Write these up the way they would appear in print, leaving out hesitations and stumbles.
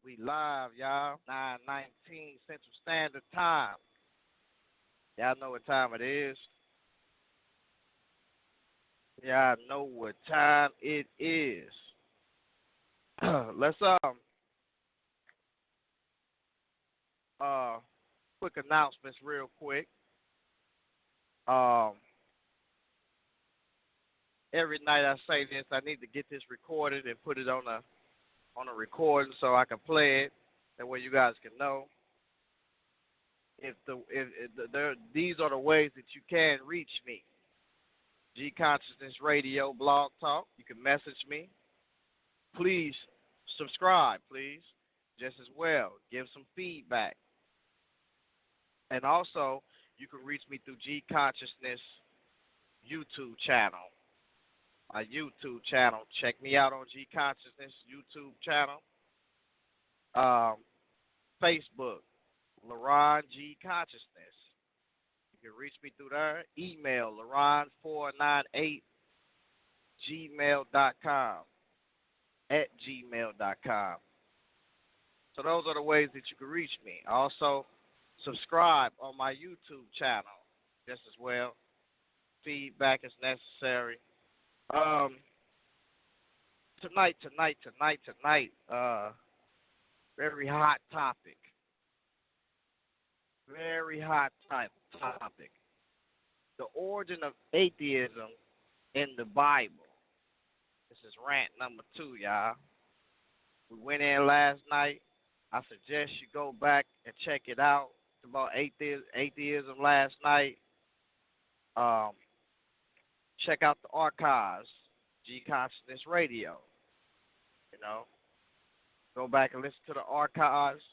We live, y'all. 9:19 Central Standard Time. Y'all know what time it is. Y'all know what time it is. Let's uh quick announcements real quick. Um every night I say this, I need to get this recorded and put it on a recording so I can play it. That way you guys can know. These are the ways that you can reach me. G Consciousness Radio Blog Talk. You can message me. Please subscribe, please. Just as well. Give some feedback. And also, you can reach me through G Consciousness YouTube channel. My YouTube channel. Check me out on G Consciousness YouTube channel. Facebook, LaRon G Consciousness. You can reach me through there. Email LaRon498 gmail.com at gmail.com. So those are the ways that you can reach me. Also, subscribe on my YouTube channel just as well. Feedback is necessary. Tonight, very hot topic. Very hot topic. The origin of atheism in the Bible. This is rant number 2, y'all. We went in last night. I suggest you go back and check it out. It's about atheism last night. Check out the archives, G Consciousness Radio. You know, go back and listen to the archives.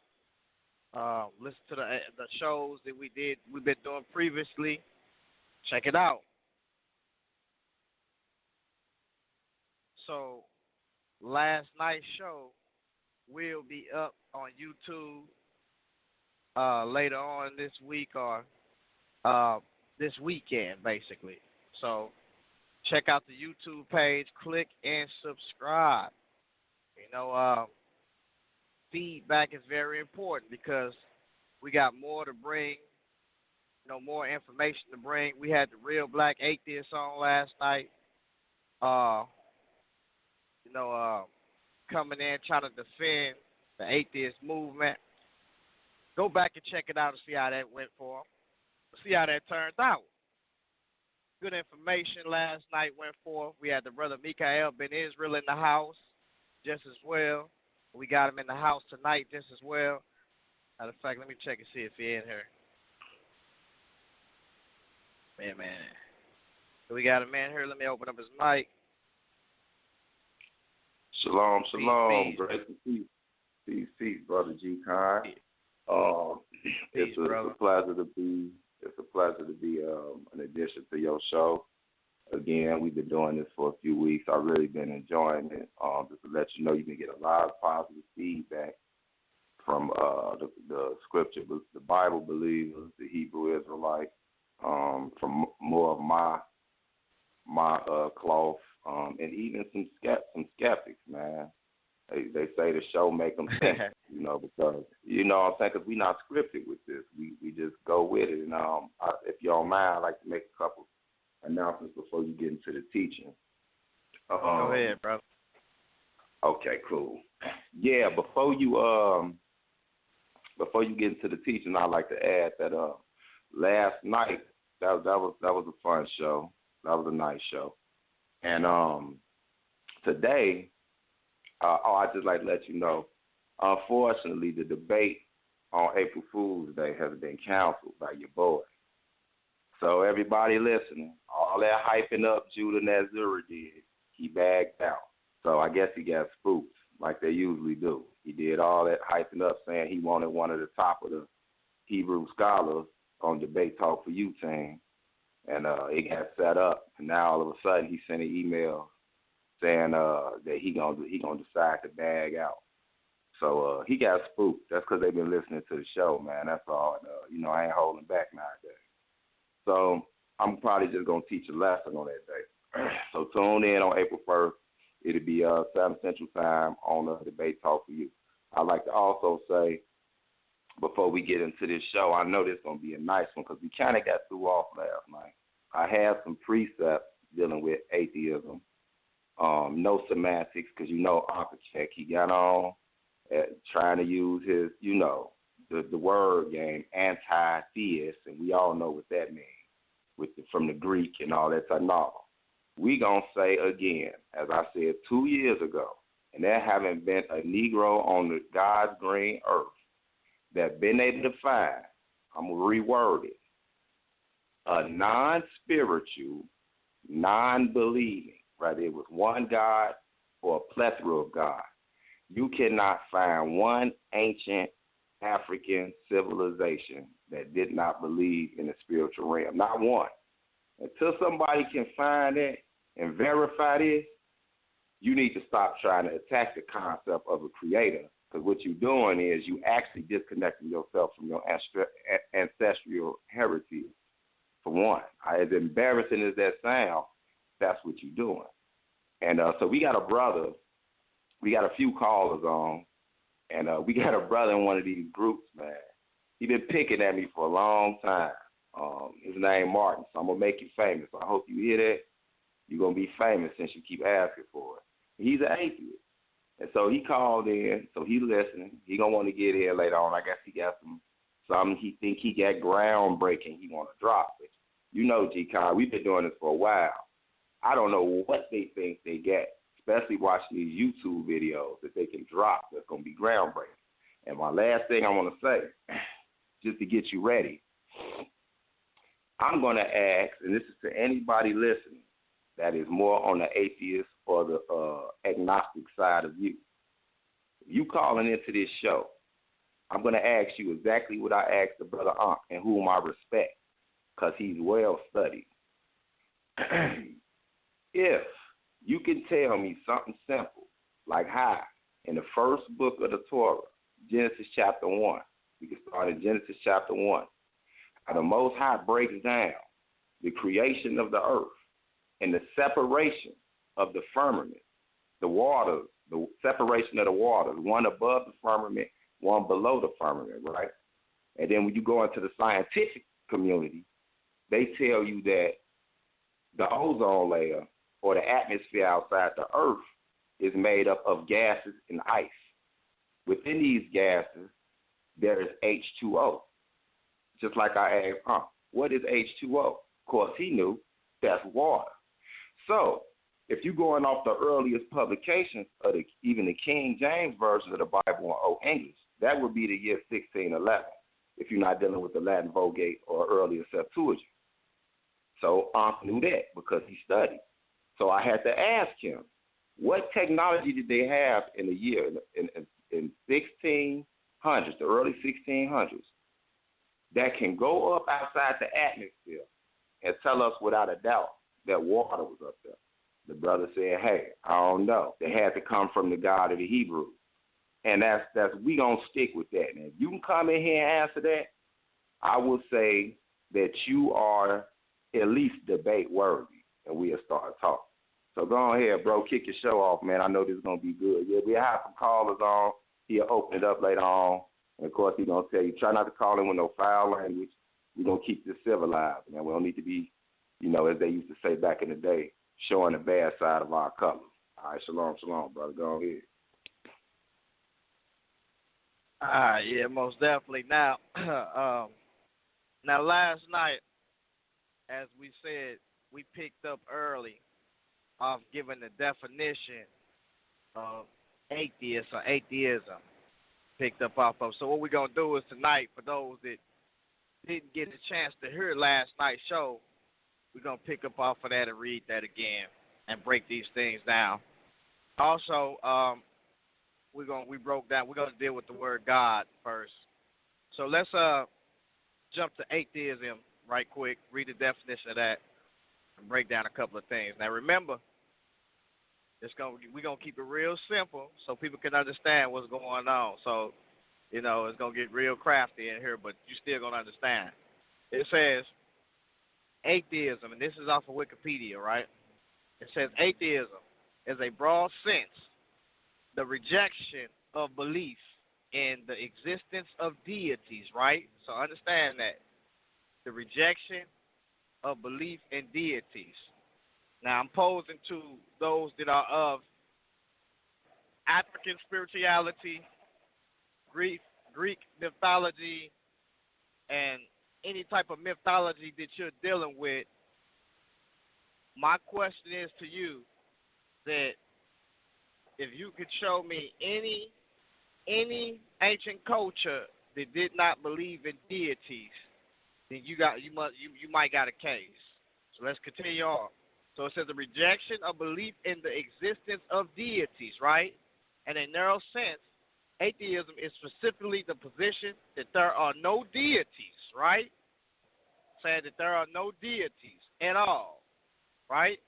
Listen to the shows that we've been doing previously. Check it out. So, last night's show will be up on YouTube later on this week or this weekend, basically. So, check out the YouTube page, click and subscribe. You know, feedback is very important because we got more to bring, more information to bring. We had the Real Black Atheist on last night, coming in trying to defend the atheist movement. Go back and check it out and see how that went for him. See how that turned out. Good information last night went forth. We had the brother Mikael Ben Israel in the house just as well. We got him in the house tonight just as well. Matter of fact, let me check and see if he's in here. Man. We got him in here. Let me open up his mic. Shalom. Peace. Grace and peace, brother G Con. It's a pleasure to be. It's a pleasure to be an addition to your show. Again, we've been doing this for a few weeks. I've really been enjoying it. Just to let you know, you can get a lot of positive feedback from the scripture, the Bible believers, the Hebrew Israelites, from more of my cloth, and even some skeptics, man. They say the show make them think, because, what I'm saying, because we're not scripted with this. We just go with it. And if you don't mind, I'd like to make a couple announcements before you get into the teaching. Go ahead, brother. Okay, cool. Yeah, before you get into the teaching, I'd like to add that last night that was a fun show. That was a nice show. And today, I'd just like to let you know, unfortunately, the debate on April Fool's Day has been canceled by your boy. So everybody listening, all that hyping up Judah Nazir did, he bagged out. So I guess he got spooked like they usually do. He did all that hyping up saying he wanted one of the top of the Hebrew scholars on Debate Talk for You team. And it got set up. And now all of a sudden he sent an email saying that he gonna decide to bag out. So he got spooked. That's because they've been listening to the show, man. That's all. I ain't holding back nowadays. So I'm probably just going to teach a lesson on that day. So tune in on April 1st. It'll be 7 Central Time on Debate Talk for You. I'd like to also say, before we get into this show, I know this is going to be a nice one because we kind of got through off last night. I have some precepts dealing with atheism. No semantics because, Uncle Check, he got on trying to use his, the word game, anti-theist, and we all know what that means from the Greek and all that type. No, we going to say again, as I said 2 years ago, and there haven't been a Negro on the God's green earth that been able to find, I'm going to reword it, a non-spiritual, non-believing, right? It was one God or a plethora of God. You cannot find one ancient African civilization that did not believe in the spiritual realm. Not one. Until somebody can find it and verify this, you need to stop trying to attack the concept of a creator, because what you're doing is you actually disconnecting yourself from your ancestral heritage, for one. As embarrassing as that sounds, that's what you're doing. And so we got a brother, we got a few callers on, and we got a brother in one of these groups, man. He been picking at me for a long time. His name Martin, so I'm going to make you famous. I hope you hear that. You're going to be famous since you keep asking for it. He's an atheist. And so he called in, so he listening. He going to want to get here later on. I guess he got something he think he got groundbreaking he want to drop. But G-Con, we've been doing this for a while. I don't know what they think they get, especially watching these YouTube videos that they can drop that's going to be groundbreaking. And my last thing I want to say, just to get you ready, I'm going to ask, and this is to anybody listening that is more on the atheist or the agnostic side of you. If you calling into this show, I'm going to ask you exactly what I asked the brother Ankh, and whom I respect, because he's well studied. If you can tell me something simple, like how in the first book of the Torah, Genesis chapter 1, we can start in Genesis chapter 1, how the Most High breaks down the creation of the earth and the separation of the firmament, the waters, the separation of the waters, one above the firmament, one below the firmament, right? And then when you go into the scientific community, they tell you that the ozone layer or the atmosphere outside the earth is made up of gases and ice. Within these gases, there is H2O. Just like I asked, what is H2O? Of course, he knew that's water. So, if you're going off the earliest publications of even the King James version of the Bible in Old English, that would be the year 1611, if you're not dealing with the Latin Vulgate or earlier Septuagint. So, Ankh knew that because he studied. So I had to ask him, what technology did they have in the year, in 1600s, the early 1600s, that can go up outside the atmosphere and tell us without a doubt that water was up there? The brother said, hey, I don't know. They had to come from the God of the Hebrews. And that's we going to stick with that. And if you can come in here and answer that, I will say that you are at least debate worthy, and we'll start talking. So go ahead, bro. Kick your show off, man. I know this is going to be good. Yeah, we'll have some callers on. He'll open it up later on. And, of course, he's going to tell you, try not to call in with no foul language. We're going to keep this civilized, man. We don't need to be, as they used to say back in the day, showing the bad side of our colors. All right, shalom, brother. Go ahead. Yeah, most definitely. Now, last night, as we said, we picked up early off giving the definition of atheist or atheism. Picked up off of. So what we're going to do is tonight, for those that didn't get a chance to hear last night's show, we're going to pick up off of that and read that again and break these things down. Also, we're going to deal with the word God first. So let's jump to atheism right quick, read the definition of that, and break down a couple of things. Now remember, we're going to keep it real simple so people can understand what's going on. So, it's going to get real crafty in here, but you still going to understand. It says atheism, and this is off of Wikipedia, right? It says atheism is a broad sense, the rejection of belief in the existence of deities, right? So understand that. The rejection of belief in deities. Now I'm posing to those that are of African spirituality, Greek mythology, and any type of mythology that you're dealing with. My question is to you that if you could show me any ancient culture that did not believe in deities, then you might got a case. So let's continue on. So it says the rejection of belief in the existence of deities, right? In a narrow sense, atheism is specifically the position that there are no deities, right? Saying that there are no deities at all, right?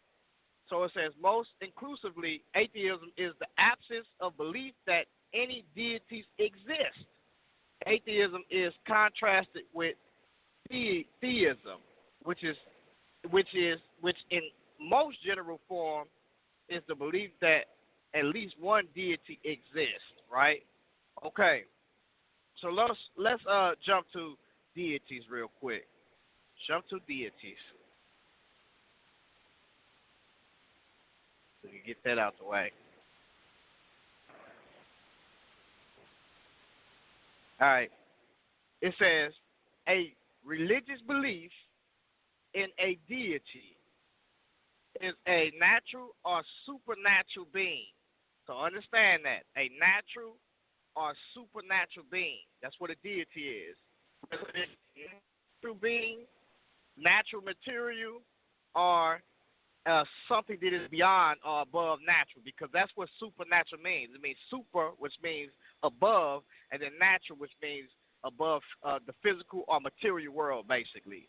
So it says most inclusively, atheism is the absence of belief that any deities exist. Atheism is contrasted with theism, which in most general form is the belief that at least one deity exists, right? Okay. So let's jump to deities real quick. Jump to deities. So you get that out the way. All right. It says a religious belief in a deity is a natural or supernatural being. So understand that. A natural or supernatural being. That's what a deity is. Natural being, natural material, or something that is beyond or above natural, because that's what supernatural means. It means super, which means above, and then natural, which means above the physical or material world, basically.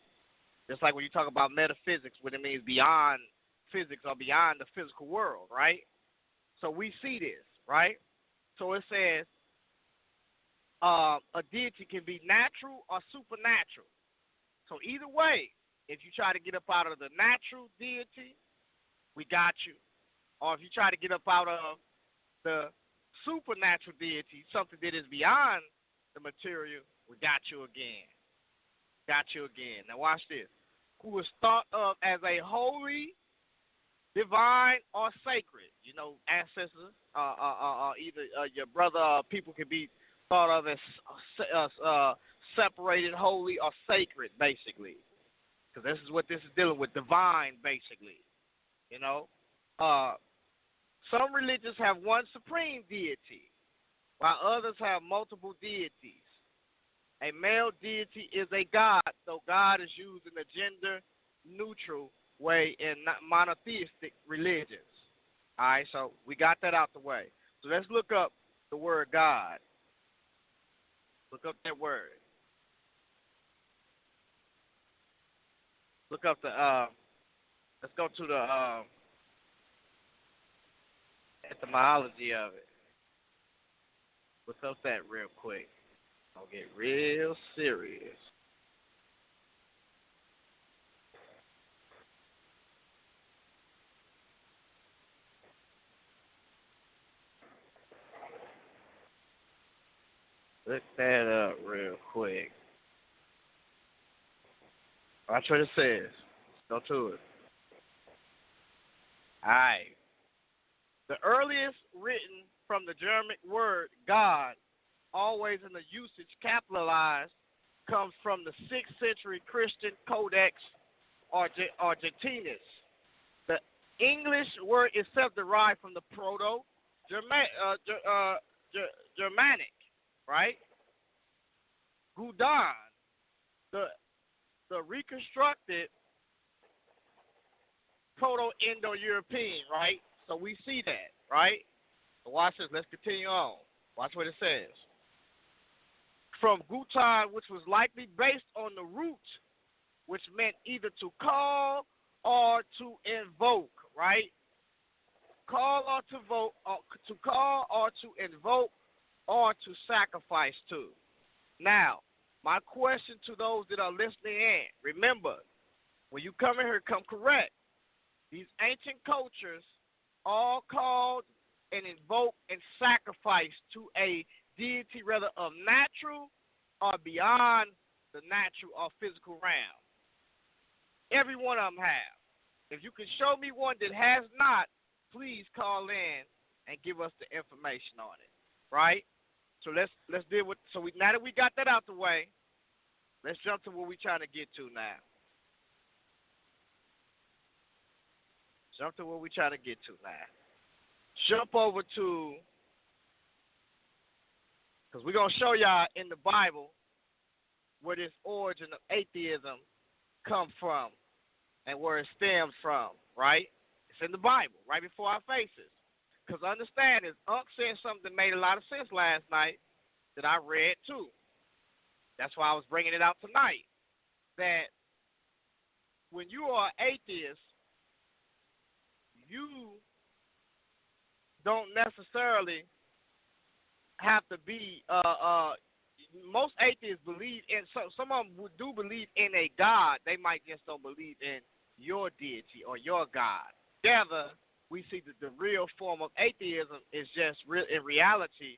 Just like when you talk about metaphysics, when it means beyond physics or beyond the physical world, right? So we see this, right? So it says a deity can be natural or supernatural. So either way, if you try to get up out of the natural deity, we got you. Or if you try to get up out of the supernatural deity, something that is beyond the material, we got you again. Got you again. Now watch this. Who is thought of as a holy, divine, or sacred. You know, ancestors, either your brother or people can be thought of as separated, holy, or sacred, basically. Because this is what this is dealing with, divine, basically. You know, some religions have one supreme deity, while others have multiple deities. A male deity is a god, though God is used in a gender-neutral way in monotheistic religions. All right, so we got that out the way. So let's look up the word God. Look up that word. Look up the, let's go to the etymology of it. Look up that real quick. I'll get real serious. Look that up real quick. Watch what it says. Let's go to it. All right. The earliest written from the German word God, always in the usage capitalized, comes from the 6th century Christian Codex Argentinus. The English word itself derived from the Proto-Germanic, right? Gudon, the reconstructed Proto-Indo-European, right? So we see that, right? So watch this. Let's continue on. Watch what it says. From Gutan, which was likely based on the root, which meant either to call or to invoke, right? Call or to vote, or to call or to invoke or to sacrifice to. Now, my question to those that are listening in, remember, when you come in here, come correct. These ancient cultures all called and invoked and sacrificed to a deity, rather of natural or beyond the natural or physical realm. Every one of them have. If you can show me one that has not, please call in and give us the information on it. Right? So let's deal with. So now that we got that out the way, let's jump to what we're trying to get to now. Jump to what we're trying to get to now. Jump over to, because we're gonna show y'all in the Bible where this origin of atheism come from and where it stems from. Right? It's in the Bible, right before our faces. Because understand this, Unc said something that made a lot of sense last night that I read too. That's why I was bringing it out tonight. That when you are an atheist, you don't necessarily have to be. Most atheists believe in. Some of them do believe in a God. They might just don't believe in your deity or your God. Together, we see that the real form of atheism is just real. In reality,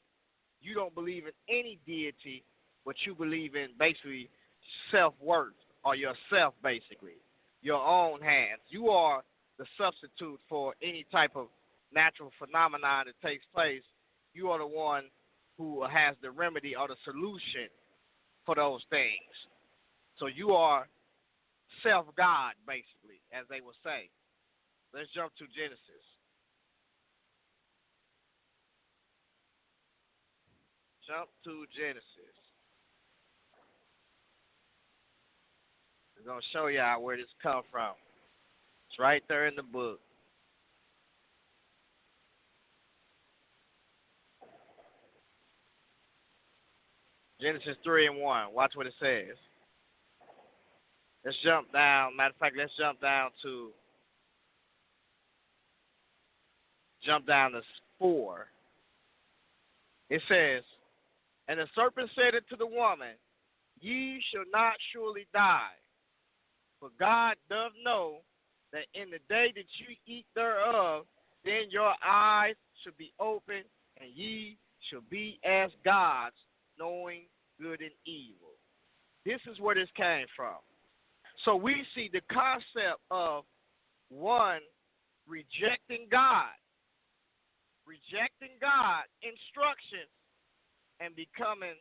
you don't believe in any deity, but you believe in basically self-worth or yourself, basically, your own hands. You are the substitute for any type of natural phenomenon that takes place. You are the one who has the remedy or the solution for those things. So you are self-God, basically, as they would say. Let's jump to Genesis. Jump to Genesis. We're going to show y'all where this come from. It's right there in the book. Genesis 3:1. Watch what it says. Let's jump down. Matter of fact, let's jump down to 4. It says, and the serpent said unto the woman, ye shall not surely die, for God doth know that in the day that you eat thereof, then your eyes shall be opened, and ye shall be as gods, knowing good and evil. This is where this came from. So we see the concept of one rejecting God's instructions and becoming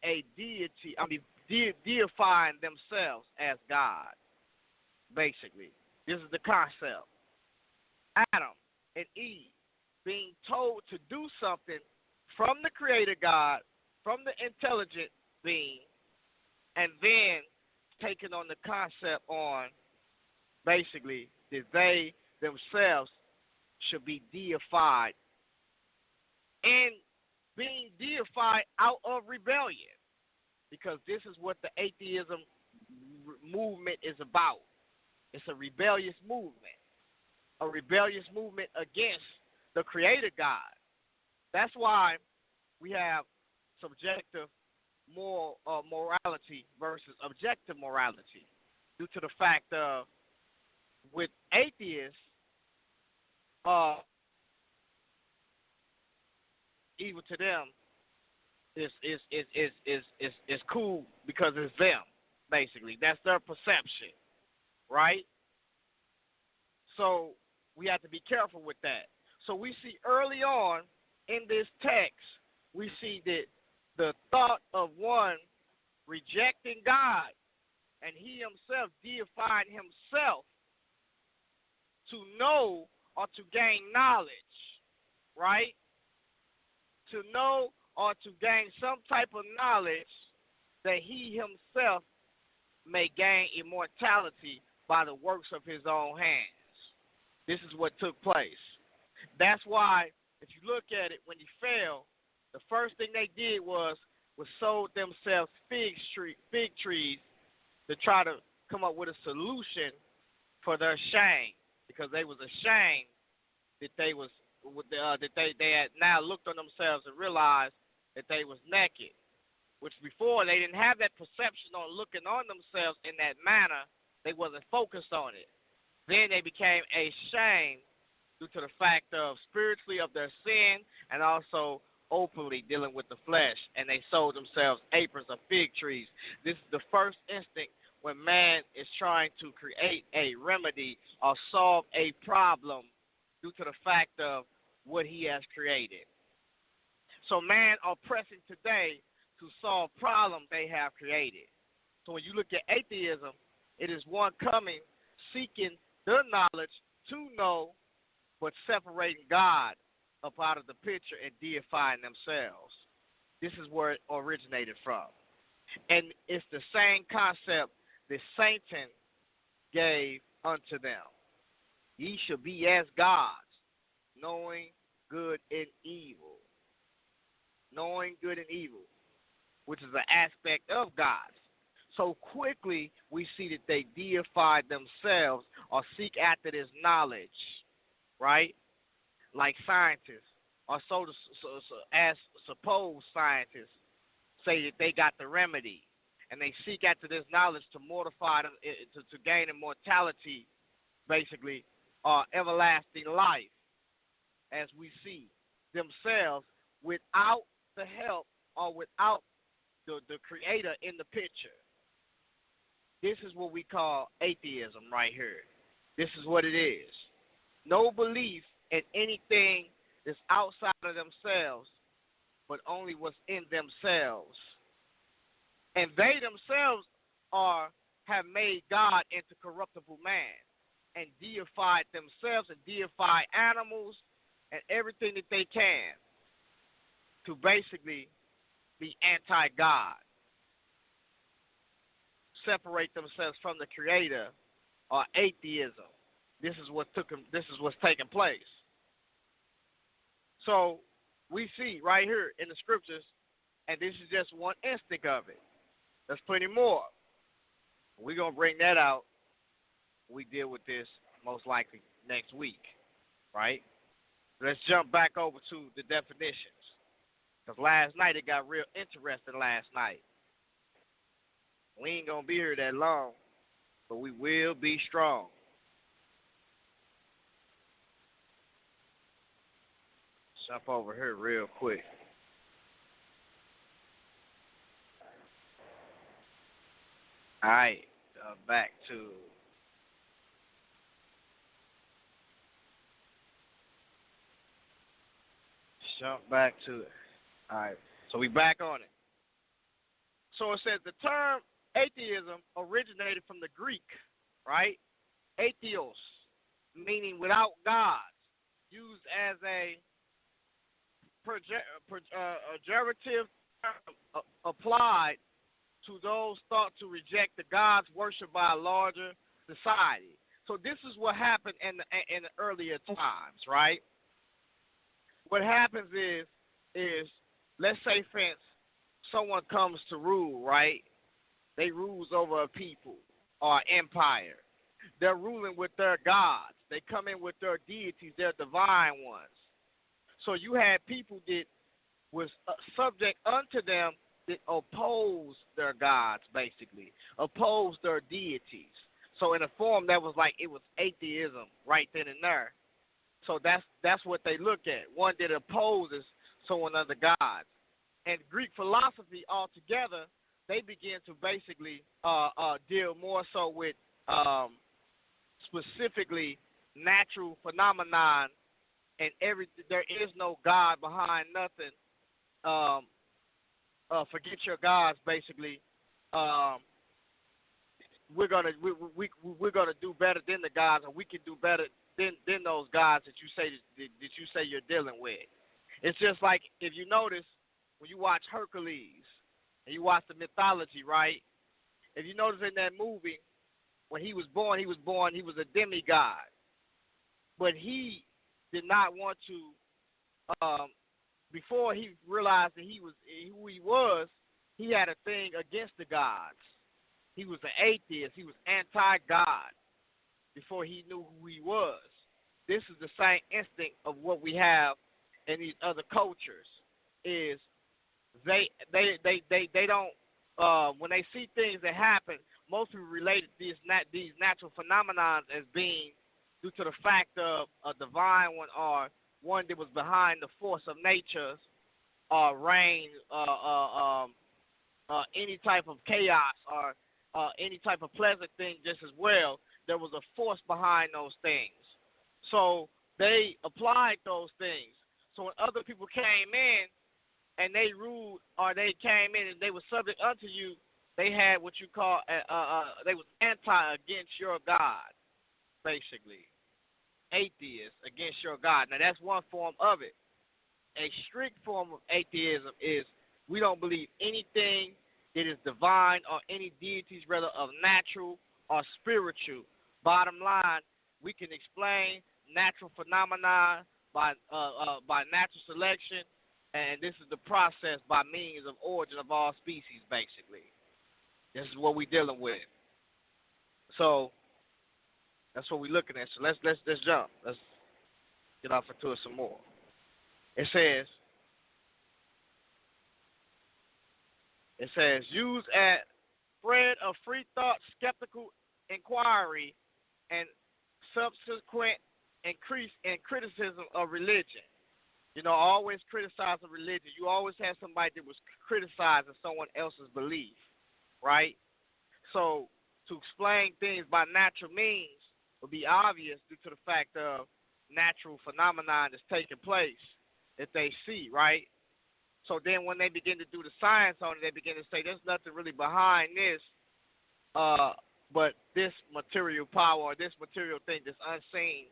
a deity. Deifying themselves as God. Basically, this is the concept. Adam and Eve being told to do something from the Creator God, from the intelligent being, and then taking on the concept on basically that they themselves should be deified and being deified out of rebellion, because this is what the atheism movement is about. It's a rebellious movement against the Creator God. That's why we have subjective morality versus objective morality, due to the fact of with atheists, evil to them is cool because it's them. Basically, that's their perception, right? So we have to be careful with that. So we see early on in this text, we see that the thought of one rejecting God and he himself deifying himself to know or to gain knowledge, right? To know or to gain some type of knowledge that he himself may gain immortality by the works of his own hands. This is what took place. That's why, if you look at it, when he fell, the first thing they did was sold themselves fig trees to try to come up with a solution for their shame, because they was ashamed that they had now looked on themselves and realized that they was naked, which before they didn't have that perception on looking on themselves in that manner. They wasn't focused on it. Then they became ashamed due to the fact of spiritually of their sin and also openly dealing with the flesh. And they sold themselves aprons of fig trees. This is the first instinct when man is trying to create a remedy or solve a problem due to the fact of what he has created. So man are pressing today to solve problems they have created. So when you look at atheism, it is one coming, seeking the knowledge to know, but separating God up out of the picture and deifying themselves. This is where it originated from. And it's the same concept that Satan gave unto them. Ye shall be as gods, knowing good and evil. Knowing good and evil, which is an aspect of God. So quickly we see that they deified themselves or seek after this knowledge, right? Like scientists, or as supposed scientists say that they got the remedy, and they seek after this knowledge to mortify them, to gain immortality, basically, or everlasting life, as we see themselves without the help or without the creator in the picture. This is what we call atheism right here. This is what it is. No belief in anything that's outside of themselves, but only what's in themselves. And they themselves have made God into corruptible man and deified themselves and deified animals and everything that they can to basically be anti-God, separate themselves from the Creator, or atheism. This is what's taking place. So we see right here in the scriptures, and this is just one instinct of it. There's plenty more. We're gonna bring that out. We deal with this most likely next week, right? Let's jump back over to the definitions. Because last night it got real interesting last night. We ain't going to be here that long, but we will be strong. Jump over here real quick. All right, back to jump back to it. All right, so we back on it. So it says the term atheism originated from the Greek, right? Atheos, meaning without God, used as a pejorative term applied to those thought to reject the gods worshipped by a larger society. So this is what happened in the earlier times, right? What happens is let's say, for instance, someone comes to rule, right? They rules over a people or an empire. They're ruling with their gods. They come in with their deities, their divine ones. So you had people that was subject unto them that oppose their gods, basically, oppose their deities. So in a form that was like it was atheism right then and there. So that's what they look at. One that opposes someone other gods. And Greek philosophy altogether, they begin to basically deal more so with specifically natural phenomenon and everything. There is no God behind nothing. Forget your gods, basically. We're gonna do better than the gods, and we can do better than those gods that you say you're dealing with. It's just like if you notice when you watch Hercules and you watch the mythology, right? If you notice in that movie, when he was born, he was a demigod, but he did not want to. Before he realized that he was who he was, he had a thing against the gods. He was an atheist. He was anti-God before he knew who he was. This is the same instinct of what we have in these other cultures. Is they don't when they see things that happen, most people relate these natural phenomenons as being due to the fact of a divine one or one that was behind the force of nature or rain, any type of chaos or any type of pleasant thing just as well. There was a force behind those things. So they applied those things. So when other people came in and they ruled or they came in and they were subject unto you, they had what you call, they was anti against your God, basically. Atheist against your God. Now that's one form of it. A strict form of atheism is we don't believe anything that is divine or any deities, rather of natural or spiritual. Bottom line, we can explain natural phenomena by natural selection, and this is the process by means of origin of all species, basically. This is what we're dealing with. So that's what we're looking at. So let's jump. Let's get off into it some more. It says, use at spread of free thought, skeptical inquiry, and subsequent increase in criticism of religion. You know, always criticize a religion. You always have somebody that was criticizing someone else's belief, right? So to explain things by natural means would be obvious due to the fact of natural phenomenon that's taking place that they see, right? So then when they begin to do the science on it, they begin to say there's nothing really behind this but this material power or this material thing that's unseen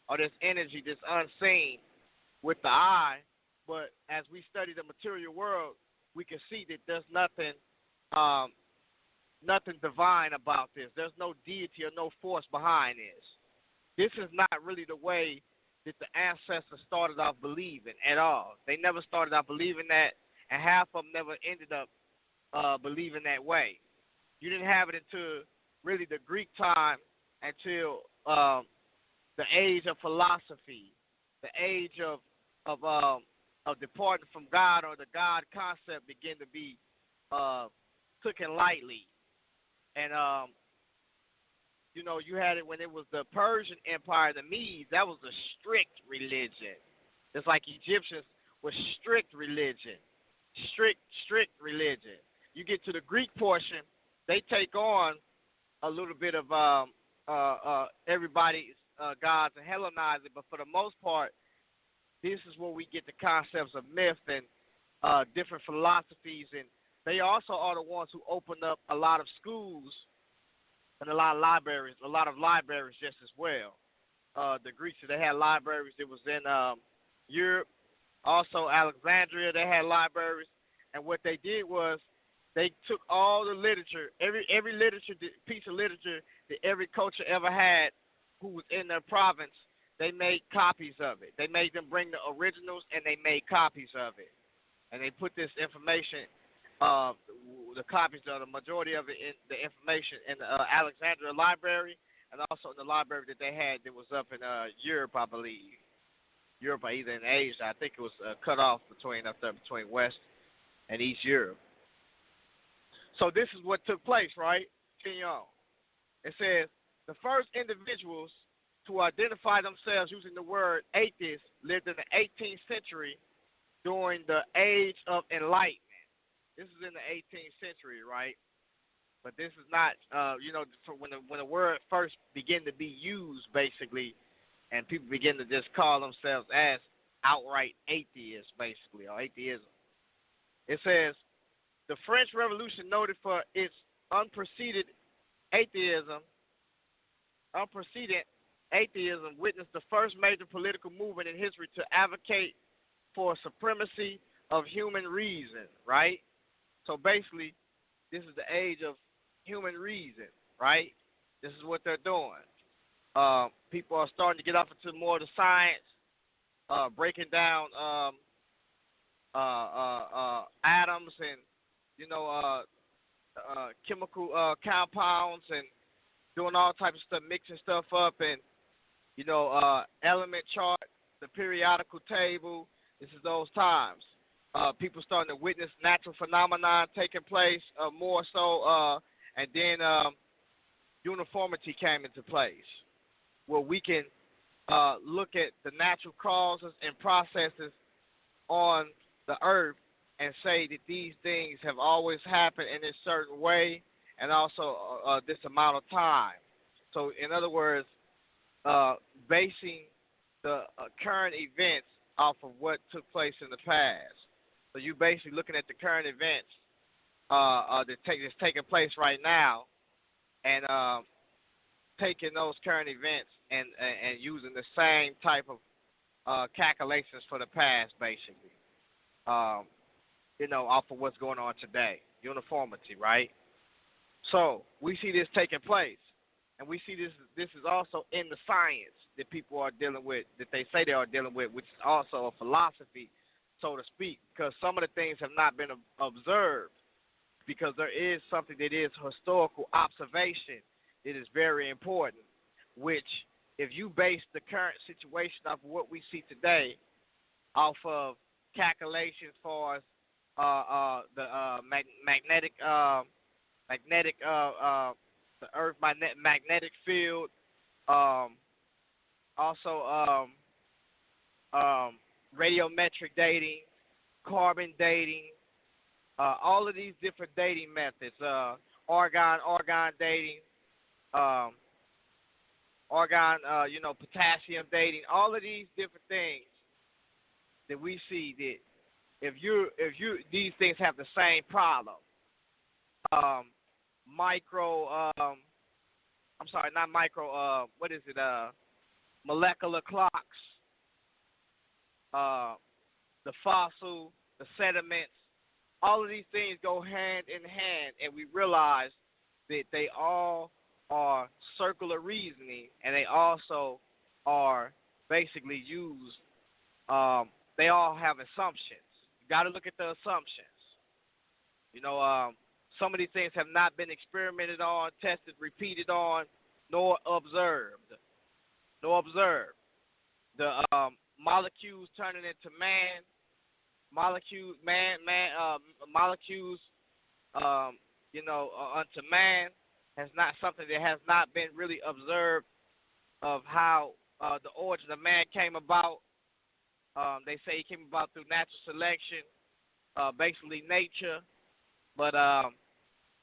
or this energy that's unseen with the eye. But as we study the material world, we can see that there's nothing nothing divine about this. There's no deity or no force behind this. This is not really the way that the ancestors started off believing at all. They never started off believing that, and half of them never ended up believing that way. You didn't have it until really the Greek time, until the age of philosophy, the age of departing from God, or the God concept began to be taken lightly. And you know, you had it when it was the Persian Empire, the Medes. That was a strict religion. It's like Egyptians were strict religion, strict religion. You get to the Greek portion, they take on a little bit of everybody's gods and Hellenize it, but for the most part, this is where we get the concepts of myth and different philosophies, and they also are the ones who opened up a lot of schools and a lot of libraries just as well. The Greeks, they had libraries that was in Europe. Also, Alexandria, they had libraries. And what they did was they took all the literature, every literature, piece of literature that every culture ever had who was in their province, they made copies of it. They made them bring the originals, and they made copies of it. And they put this information, the copies of the majority of it, in the information in the Alexandria Library, and also in the library that they had that was up in Europe, I believe. Europe or either in Asia. I think it was cut off between West and East Europe. So this is what took place, right? It says, the first individuals to identify themselves using the word atheist lived in the 18th century during the Age of Enlightenment. This is in the 18th century, right? But this is not, when the word first began to be used, basically, and people begin to just call themselves as outright atheists, basically, or atheism. It says, the French Revolution, noted for its unpreceded atheism, witnessed the first major political movement in history to advocate for supremacy of human reason, right? So basically, this is the age of human reason, right? This is what they're doing. People are starting to get off into more of the science, breaking down atoms and, chemical compounds, and doing all types of stuff, mixing stuff up, and, element chart, the periodical table. This is those times. People starting to witness natural phenomena taking place more so, and then uniformity came into place, where we can look at the natural causes and processes on the earth and say that these things have always happened in a certain way and also this amount of time. So, in other words, basing the current events off of what took place in the past. So, you basically looking at the current events that's taking place right now and taking those current events and using the same type of calculations for the past, basically. Off of what's going on today. Uniformity, right? So we see this taking place, and we see this is also in the science that people are dealing with, that they say they are dealing with, which is also a philosophy, so to speak, because some of the things have not been observed, because there is something that is historical observation that is very important, which if you base the current situation off of what we see today off of calculations for the magnetic the Earth magnetic field, also radiometric dating, carbon dating, all of these different dating methods, argon dating, potassium dating, all of these different things that we see that if you these things have the same problem. Molecular clocks, the fossil, the sediments, all of these things go hand in hand, and we realize that they all are circular reasoning, and they also are basically used. They all have assumptions. You got to look at the assumptions. Some of these things have not been experimented on, tested, repeated on, nor observed. The molecules turning into molecules, unto man has not something that has not been really observed of how the origin of man came about. They say it came about through natural selection, basically nature, but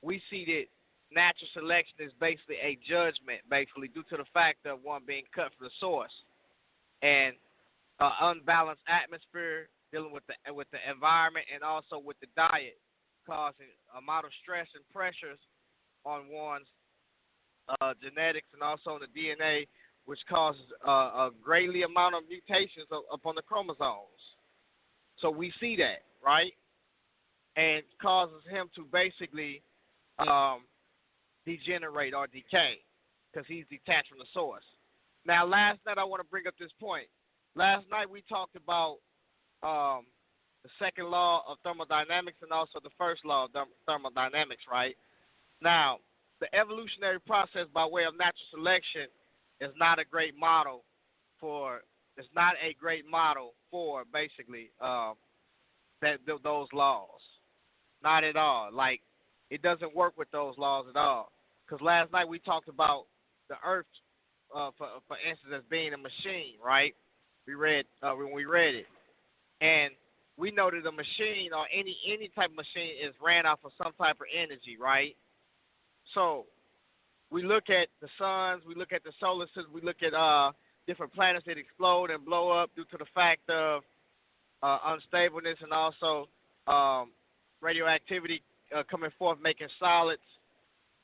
we see that natural selection is basically a judgment, basically due to the fact of one being cut from the source, and unbalanced atmosphere, dealing with the environment and also with the diet, causing amount of stress and pressures on one's genetics and also on the DNA, which causes a greatly amount of mutations upon the chromosomes. So we see that, right? And causes him to basically degenerate or decay because he's detached from the source. Now, last night I want to bring up this point. Last night we talked about the second law of thermodynamics and also the first law of thermodynamics, right? Now, the evolutionary process by way of natural selection is not a great model for basically those laws. Not at all. Like, it doesn't work with those laws at all. Because last night we talked about the Earth, for instance, as being a machine, right? When we read it, and we know that a machine or any type of machine is ran off of some type of energy, right? So we look at the suns, we look at the solar system, we look at different planets that explode and blow up due to the fact of unstableness and also radioactivity coming forth, making solids,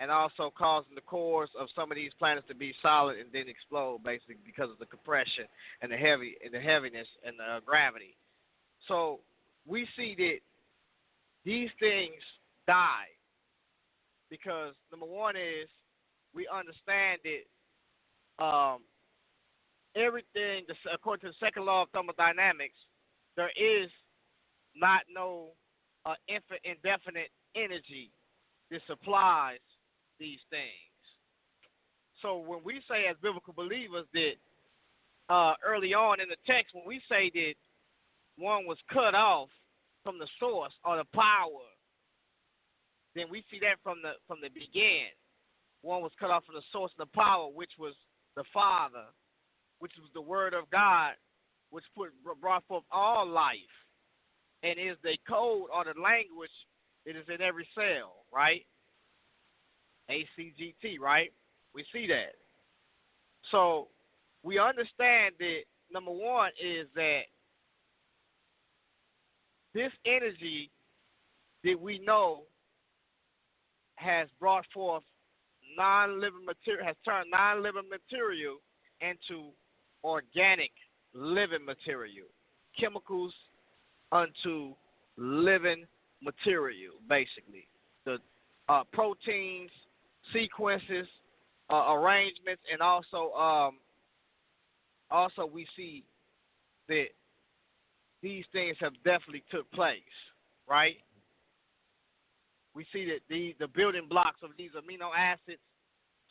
and also causing the cores of some of these planets to be solid and then explode, basically because of the compression and the heaviness and the gravity. So we see that these things die because number one is we understand that everything, according to the second law of thermodynamics, there is not no indefinite energy that supplies these things. So when we say as biblical believers that early on in the text, when we say that one was cut off from the source or the power, then we see that from the beginning. One was cut off from the source of the power, which was the Father, which was the word of God, which brought forth all life, and is the code or the language that is in every cell, right? ACGT, right? We see that. So we understand that number one is that this energy that we know has brought forth non-living material, has turned non-living material into organic living material, chemicals unto living material, basically. The proteins, sequences, arrangements, and also we see that these things have definitely took place, right? We see that the building blocks of these amino acids,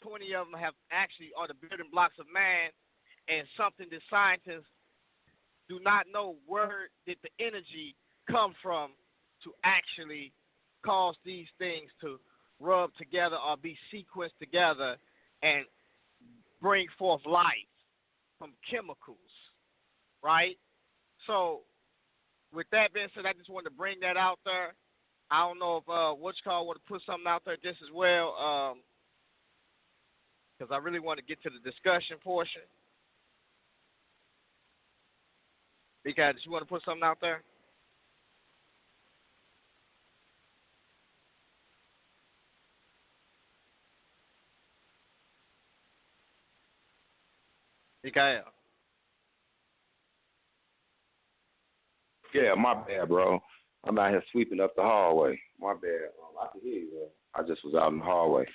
20 of them have actually are the building blocks of man, and something that scientists do not know where did the energy come from to actually cause these things to rub together or be sequenced together and bring forth life from chemicals, right? So with that being said, I just wanted to bring that out there. I don't know if What's Called want to put something out there just as well, because I really want to get to the discussion portion. Because you want to put something out there? Mikael. Yeah, my bad, bro. I'm out here sweeping up the hallway. My bad. I can hear you, bro. I just was out in the hallway.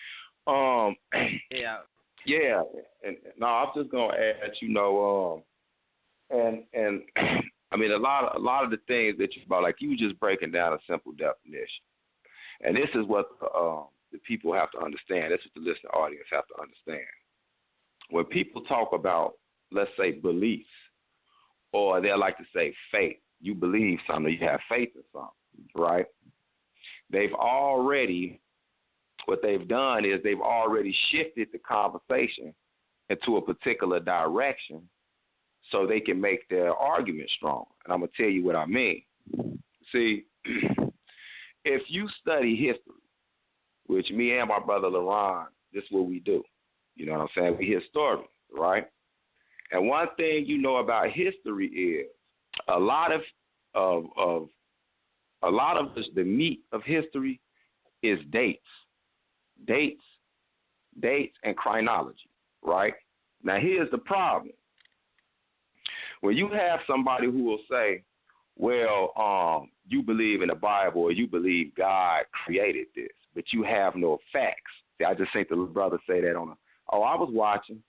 Yeah. Yeah, and no, I'm just gonna add, and I mean a lot of the things that you brought, like you just breaking down a simple definition, and this is what the people have to understand. This is what the listening audience have to understand. When people talk about, let's say, beliefs, or they like to say faith, you believe something, you have faith in something, right? What they've done is they've already shifted the conversation into a particular direction so they can make their argument strong. And I'm going to tell you what I mean. See, if you study history, which me and my brother LaRon, this is what we do. You know what I'm saying? We historians, right? And one thing you know about history is a lot of the meat of history is dates, and chronology, right? Now here's the problem. When you have somebody who will say, well, you believe in the Bible or you believe God created this, but you have no facts. See, I just think the little brother say that I was watching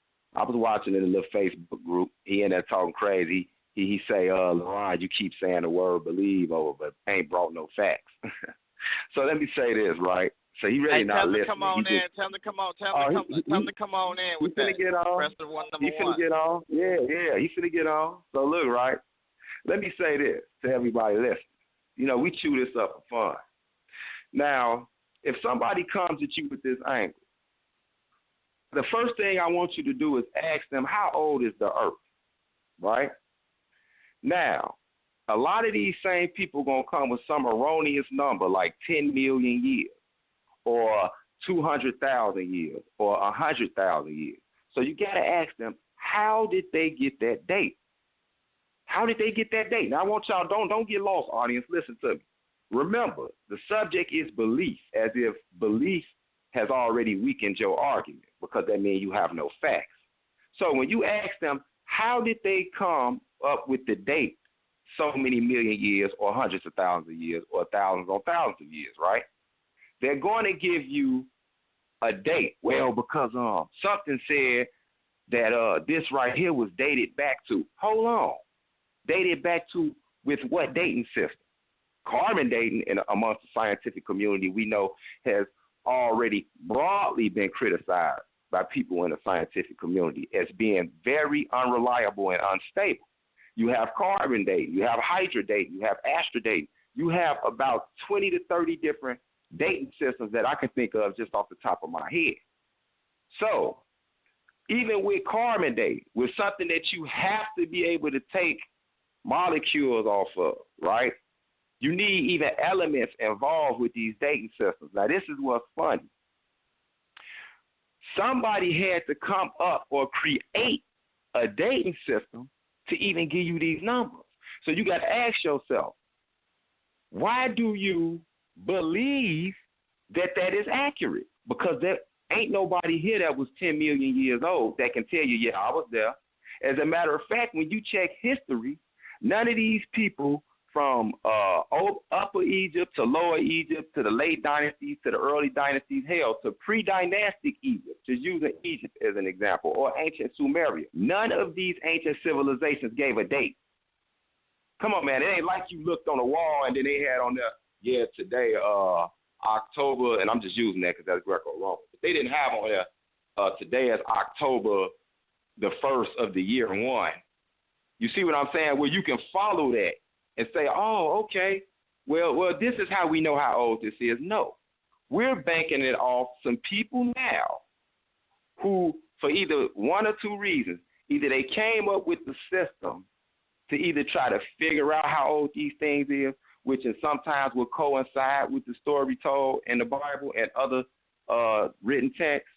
in a little Facebook group. He in there talking crazy. He say, LeRon, you keep saying the word believe over, but ain't brought no facts. So let me say this, right? So he really not listening. Tell him to come on in with that. Get on. Press the one, number he finna one. get on. Yeah, he finna get on. So look, right? Let me say this to everybody listening. You know, we chew this up for fun. Now, if somebody comes at you with this angle, the first thing I want you to do is ask them, how old is the earth, right? Now, a lot of these same people going to come with some erroneous number like 10 million years or 200,000 years or 100,000 years. So you got to ask them, how did they get that date? How did they get that date? Now, I want y'all, don't get lost, audience. Listen to me. Remember, the subject is belief, as if belief has already weakened your argument, because that means you have no facts. So when you ask them, how did they come up with the date so many million years or hundreds of thousands of years or thousands on thousands of years, right? They're going to give you a date. Well, because something said that this right here was dated back to, hold on, dated back to with what dating system? Carbon dating amongst the scientific community, we know, has already broadly been criticized by people in the scientific community as being very unreliable and unstable. You have carbon dating, you have hydra dating, you have astro dating. You have about 20 to 30 different dating systems that I can think of just off the top of my head. So Even with carbon dating, with something that you have to be able to take molecules off of, right? You need even elements involved with these dating systems. Now, this is what's funny. Somebody had to come up or create a dating system to even give you these numbers. So you got to ask yourself, why do you believe that that is accurate? Because there ain't nobody here that was 10 million years old that can tell you, yeah, I was there. As a matter of fact, when you check history, none of these people from Upper Egypt to Lower Egypt to the late dynasties to the early dynasties, hell, to pre-dynastic Egypt, just using Egypt as an example, or ancient Sumeria, none of these ancient civilizations gave a date. Come on, man. It ain't like you looked on the wall and then they had on there, yeah, today, October, and I'm just using that because that's Greco-Roman. But they didn't have on there, today is October the 1st of the year 1. You see what I'm saying? Well, you can follow that and say, oh, okay, well, this is how we know how old this is. No, we're banking it off some people now who, for either one or two reasons, either they came up with the system to either try to figure out how old these things is, which is sometimes will coincide with the story told in the Bible and other written texts,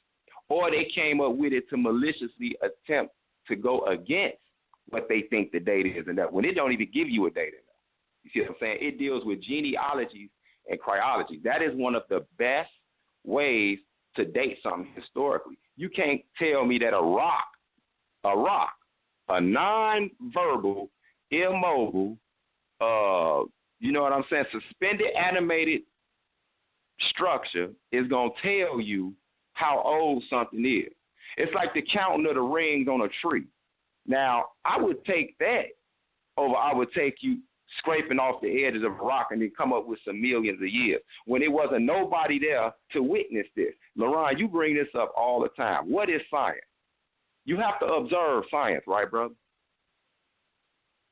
or they came up with it to maliciously attempt to go against what they think the date is, and that when it don't even give you a date in there. You see what I'm saying? It deals with genealogies and chronology. That is one of the best ways to date something historically. You can't tell me that a rock, a non-verbal, immobile, you know what I'm saying, suspended animated structure is going to tell you how old something is. It's like the counting of the rings on a tree. Now, I would take that over I would take you scraping off the edges of a rock and then come up with some millions of years when there wasn't nobody there to witness this. LaRon, you bring this up all the time. What is science? You have to observe science, right, brother?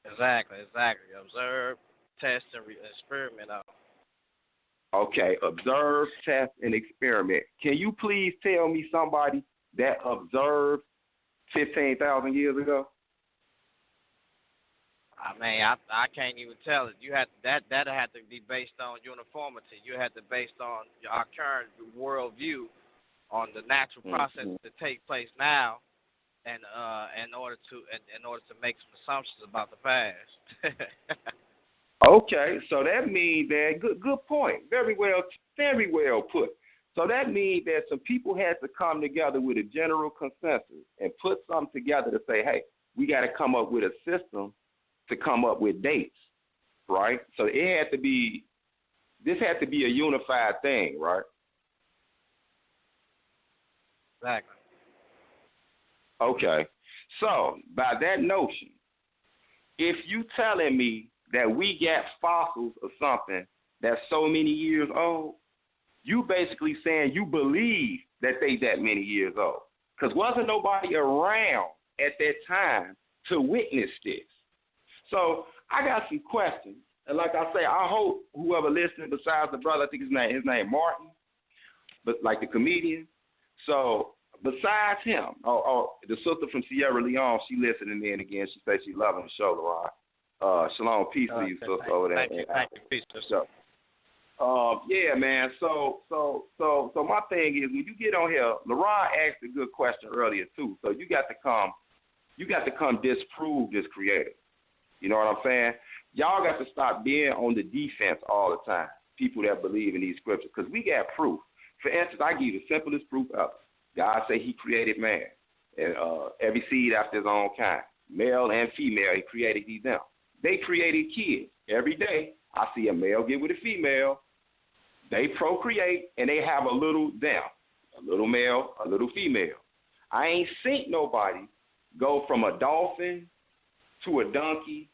Exactly. Observe, test, and experiment on. Okay, observe, test, and experiment. Can you please tell me somebody that observed 15,000 years ago? I mean, I can't even tell it. You had that'll have to be based on uniformity. You had to based on our current worldview on the natural processes that take place now, and in order to make some assumptions about the past. Okay, so that means that good point. Very well put. So that means that some people had to come together with a general consensus and put something together to say, hey, we got to come up with a system to come up with dates, right? So this had to be a unified thing, right? Exactly. Okay. So by that notion, if you telling me that we got fossils of something that's so many years old, you basically saying you believe that they that many years old. Because wasn't nobody around at that time to witness this. So I got some questions. And like I say, I hope whoever listening besides the brother, I think his name Martin, but like the comedian. So besides him, the sister from Sierra Leone, she listening in again. She says she loving the show, LaRon. Shalom, peace to you, sister, over there. Thank you, peace to you. Yeah, man. So my thing is, when you get on here, LaRon asked a good question earlier too. So you got to come disprove this creator. You know what I'm saying? Y'all got to stop being on the defense all the time. People that believe in these scriptures, because we got proof. For instance, I give you the simplest proof ever. God say He created man, and every seed after his own kind, male and female. He created them. They created kids every day. I see a male get with a female. They procreate, and they have a little them, a little male, a little female. I ain't seen nobody go from a dolphin to a donkey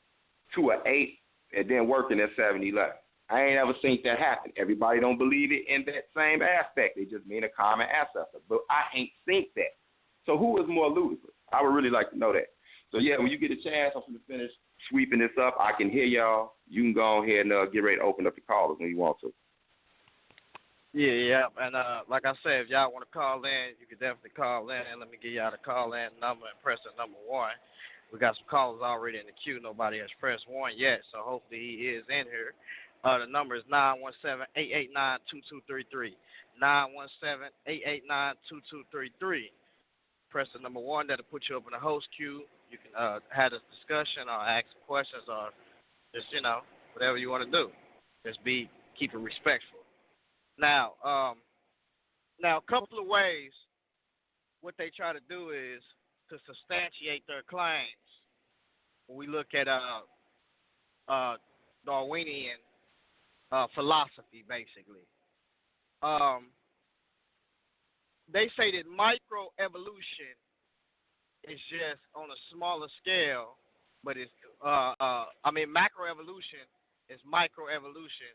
to an ape and then working at 7-Eleven. I ain't ever seen that happen. Everybody don't believe it in that same aspect. They just mean a common ancestor. But I ain't seen that. So who is more ludicrous? I would really like to know that. So, yeah, when you get a chance, I'm going to finish sweeping this up. I can hear y'all. You can go ahead and get ready to open up the callers when you want to. Yeah, yeah. And like I said, if y'all want to call in, you can definitely call in. Let me give y'all the call in number and press the number one. We got some callers already in the queue. Nobody has pressed one yet, so hopefully he is in here. The number is 917-889-2233. 917-889-2233. Press the number one. That'll put you up in the host queue. You can have this discussion or ask some questions or just, whatever you want to do. Just keep it respectful. Now, now a couple of ways what they try to do is to substantiate their claims. When we look at Darwinian philosophy, basically, they say that microevolution is just on a smaller scale, but it's macroevolution is microevolution.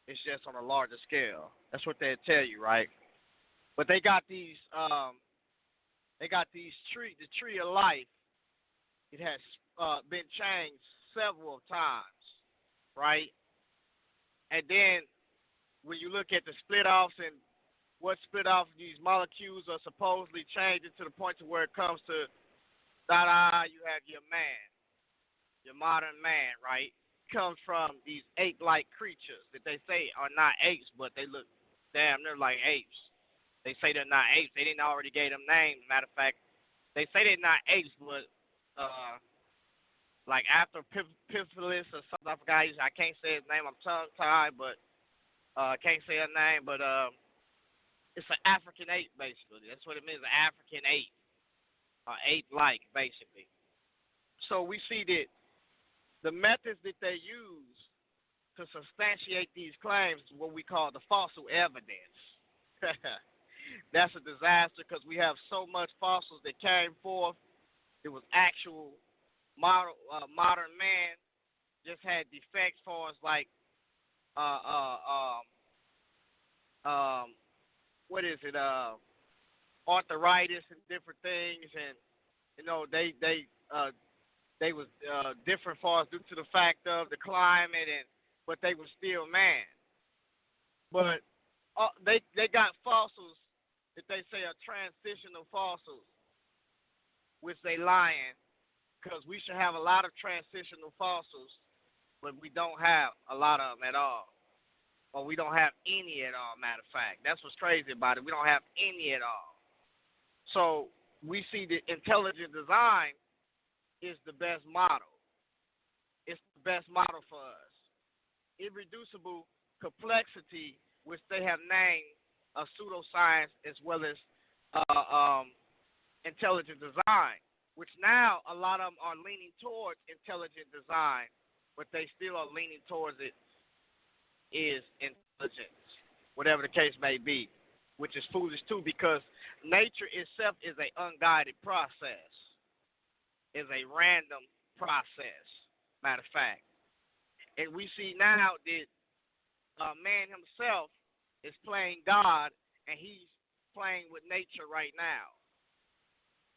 It's just on a larger scale. That's what they tell you, right? But they got these the tree of life. It has been changed several times, right? And then when you look at the split offs and what split off these molecules are supposedly changing to the point to where it comes to you have your man, your modern man, right? Comes from these ape-like creatures that they say are not apes, but they look damn near like apes. They say they're not apes. They didn't already gave them names. Matter of fact, they say they're not apes, but like after Piphilis or something, I forgot. I can't say his name. I'm tongue-tied, but I can't say her name. But it's an African ape, basically. That's what it means, an African ape, ape-like, basically. So we see that the methods that they use to substantiate these claims is what we call the fossil evidence. That's a disaster because we have so much fossils that came forth. It was actual modern man just had defects for us like what is it arthritis and different things, and they was different for us due to the fact of the climate, but they were still man. But they got fossils that they say are transitional fossils, which they lying, because we should have a lot of transitional fossils, but we don't have a lot of them at all, or we don't have any at all. Matter of fact, that's what's crazy about it. We don't have any at all. So we see that intelligent design is the best model. It's the best model for us. Irreducible complexity, which they have named a pseudoscience, as well as intelligent design, which now a lot of them are leaning towards intelligent design, but they still are leaning towards it is intelligence, whatever the case may be, which is foolish too, because nature itself is an unguided process, is a random process, matter of fact. And we see now that man himself is playing God, and he's playing with nature right now.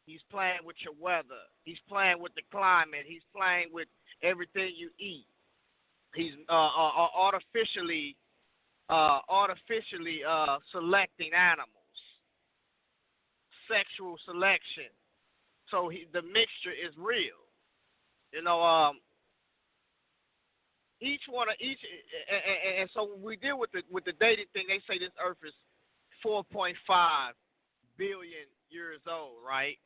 He's playing with your weather. He's playing with the climate. He's playing with everything you eat. He's artificially selecting animals, sexual selection. So the mixture is real. And so when we deal with the dating thing, they say this Earth is 4.5 billion years old, right?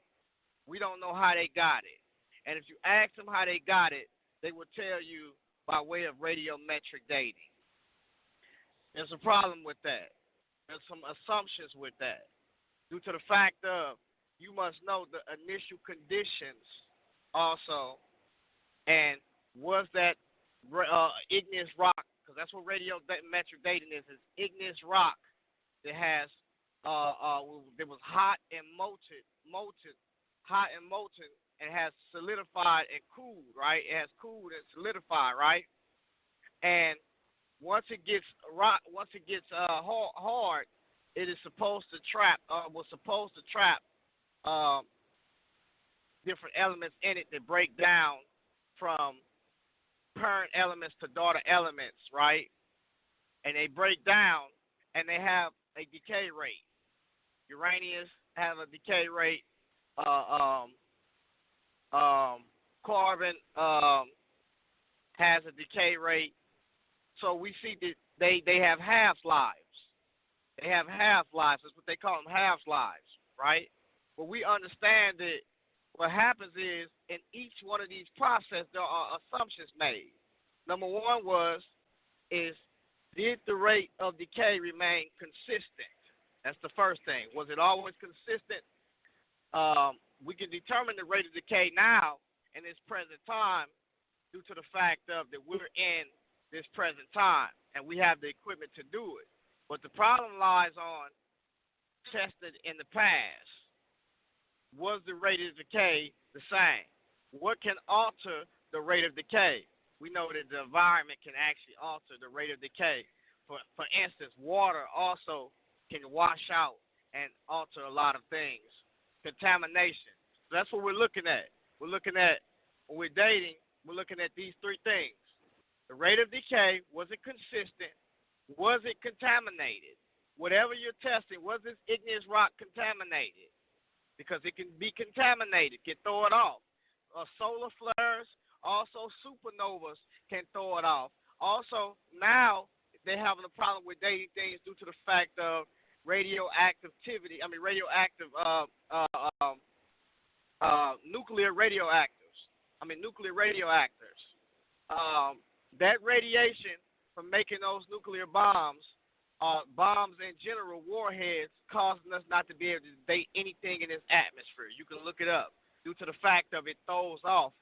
We don't know how they got it, and if you ask them how they got it, they will tell you by way of radiometric dating. There's a problem with that. There's some assumptions with that, due to the fact of you must know the initial conditions also, and was that igneous rock, because that's what radiometric dating is igneous rock that has that was hot and molten, and has solidified and cooled, right? It has cooled and solidified, right? And once it gets hard, it is supposed to trap different elements in it that break down from parent elements to daughter elements, right? And they break down, and they have a decay rate. Uranium have a decay rate. Carbon has a decay rate. So we see that they have half-lives. They have half-lives. That's what they call them, half-lives, right? But we understand that what happens is in each one of these processes, there are assumptions made. Number one is did the rate of decay remain consistent? That's the first thing. Was it always consistent? We can determine the rate of decay now in this present time due to the fact of that we're in this present time and we have the equipment to do it. But the problem lies on tested in the past. Was the rate of decay the same? What can alter the rate of decay? We know that the environment can actually alter the rate of decay. For instance, water also can wash out and alter a lot of things. Contamination. So that's what we're looking at. We're looking at, when we're dating, we're looking at these three things. The rate of decay, was it consistent? Was it contaminated? Whatever you're testing, was this igneous rock contaminated? Because it can be contaminated, can throw it off. Solar flares, also supernovas can throw it off. Also, now they're having a problem with dating things due to the fact of radioactivity. I mean, nuclear radioactives. Nuclear radioactors. That radiation from making those nuclear bombs, bombs in general, warheads, causing us not to be able to date anything in this atmosphere. You can look it up due to the fact of it throws off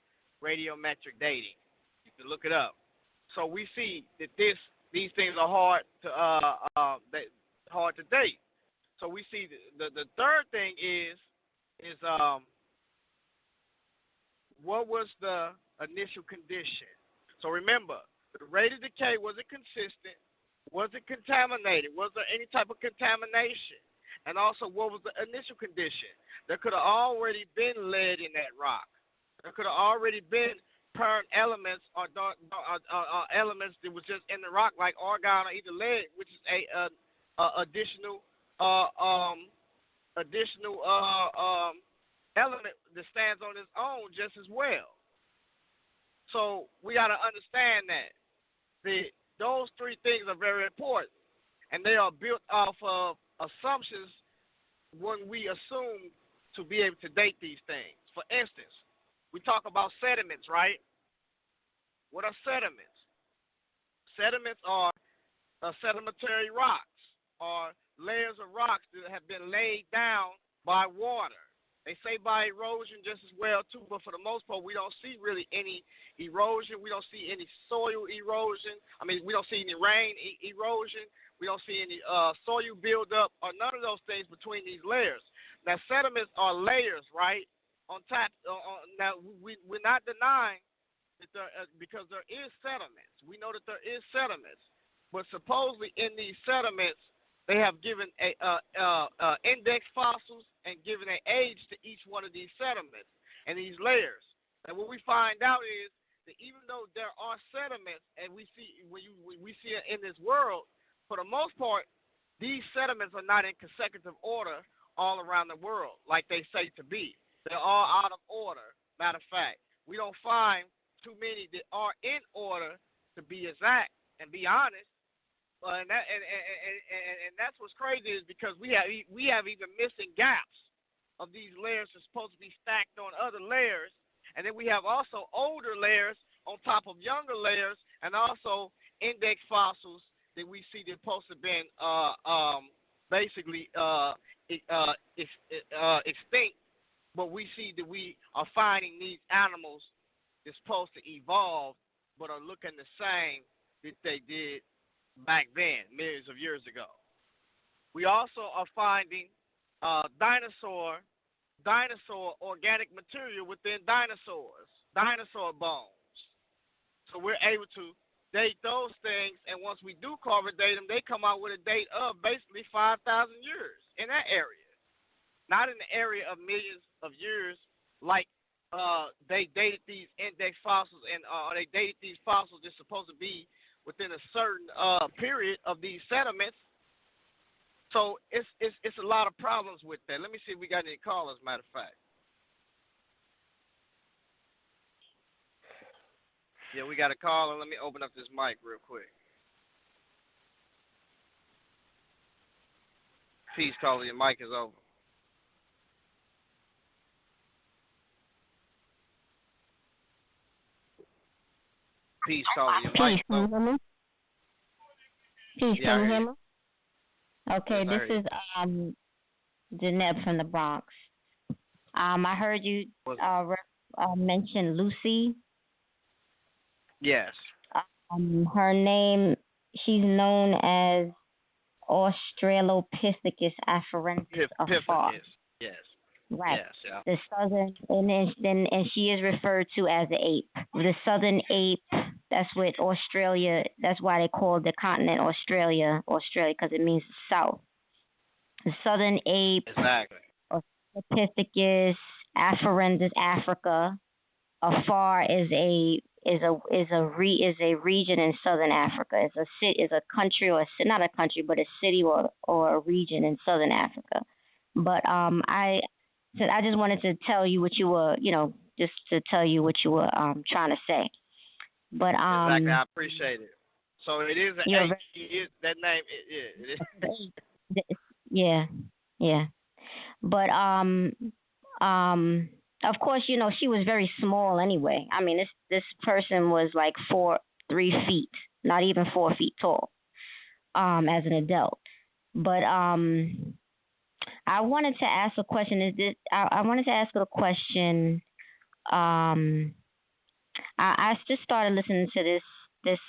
radiometric dating. You can look it up. So we see that these things are hard to date. So we see the third thing is what was the initial condition? So remember, the rate of decay, was it consistent? Was it contaminated? Was there any type of contamination? And also, what was the initial condition? There could have already been lead in that rock. There could have already been parent elements or elements that was just in the rock, like argon or either lead, which is a additional element that stands on its own just as well. So we got to understand that those three things are very important, and they are built off of assumptions when we assume to be able to date these things. For instance, we talk about sediments, right? What are sediments? Sediments are sedimentary rocks, or layers of rocks that have been laid down by water. They say by erosion just as well, too, but for the most part, we don't see really any erosion. We don't see any soil erosion. We don't see any rain erosion. We don't see any soil buildup or none of those things between these layers. Now, sediments are layers, right? On top. Now, we're not denying that because there is sediments. We know that there is sediments. But supposedly in these sediments, they have given index fossils and given an age to each one of these sediments and these layers. And what we find out is that even though there are sediments, and we see it in this world, for the most part, these sediments are not in consecutive order all around the world like they say to be. They're all out of order. Matter of fact, we don't find too many that are in order, to be exact and be honest. And that's what's crazy is because we have even missing gaps of these layers that's supposed to be stacked on other layers, and then we have also older layers on top of younger layers, and also index fossils that we see that supposed to have been extinct, but we see that we are finding these animals that's supposed to evolve, but are looking the same that they did back then, millions of years ago. We also are finding dinosaur organic material within dinosaur bones. So we're able to date those things, and once we do carbon date them, they come out with a date of basically 5,000 years in that area. Not in the area of millions of years like they dated these index fossils, and they dated these fossils that's supposed to be within a certain period of these sediments. So it's a lot of problems with that. Let me see if we got any callers. Matter of fact, yeah, we got a caller. Let me open up this mic real quick. Peace, caller. Your mic is open. Peace, caller. Your mic Peace, is can you open. hear me? Peace, Yeah, can I you hear hear you. me? Okay, Yes, I this hear you. is Janeb from the Bronx. I heard you mention Lucy. Yes. Her name, she's known as Australopithecus afarensis afar. Yes. Right. Yes. Yeah. The southern, and she is referred to as the ape. The southern ape. That's what Australia. That's why they call the continent Australia, because it means south. The southern ape, Exactly. Australopithecus afarensis, Africa. Afar is a region in southern Africa. Is a country, or not a country, but a city or a region in southern Africa. But I just wanted to tell you what you were, just to tell you what you were trying to say. But Exactly. I appreciate it. So it is an you're eight. That name. It is. yeah, yeah. But of course, she was very small anyway. I mean, this person was like 3 feet, not even 4 feet tall, as an adult. But I wanted to ask a question. I wanted to ask a question. I just started listening to this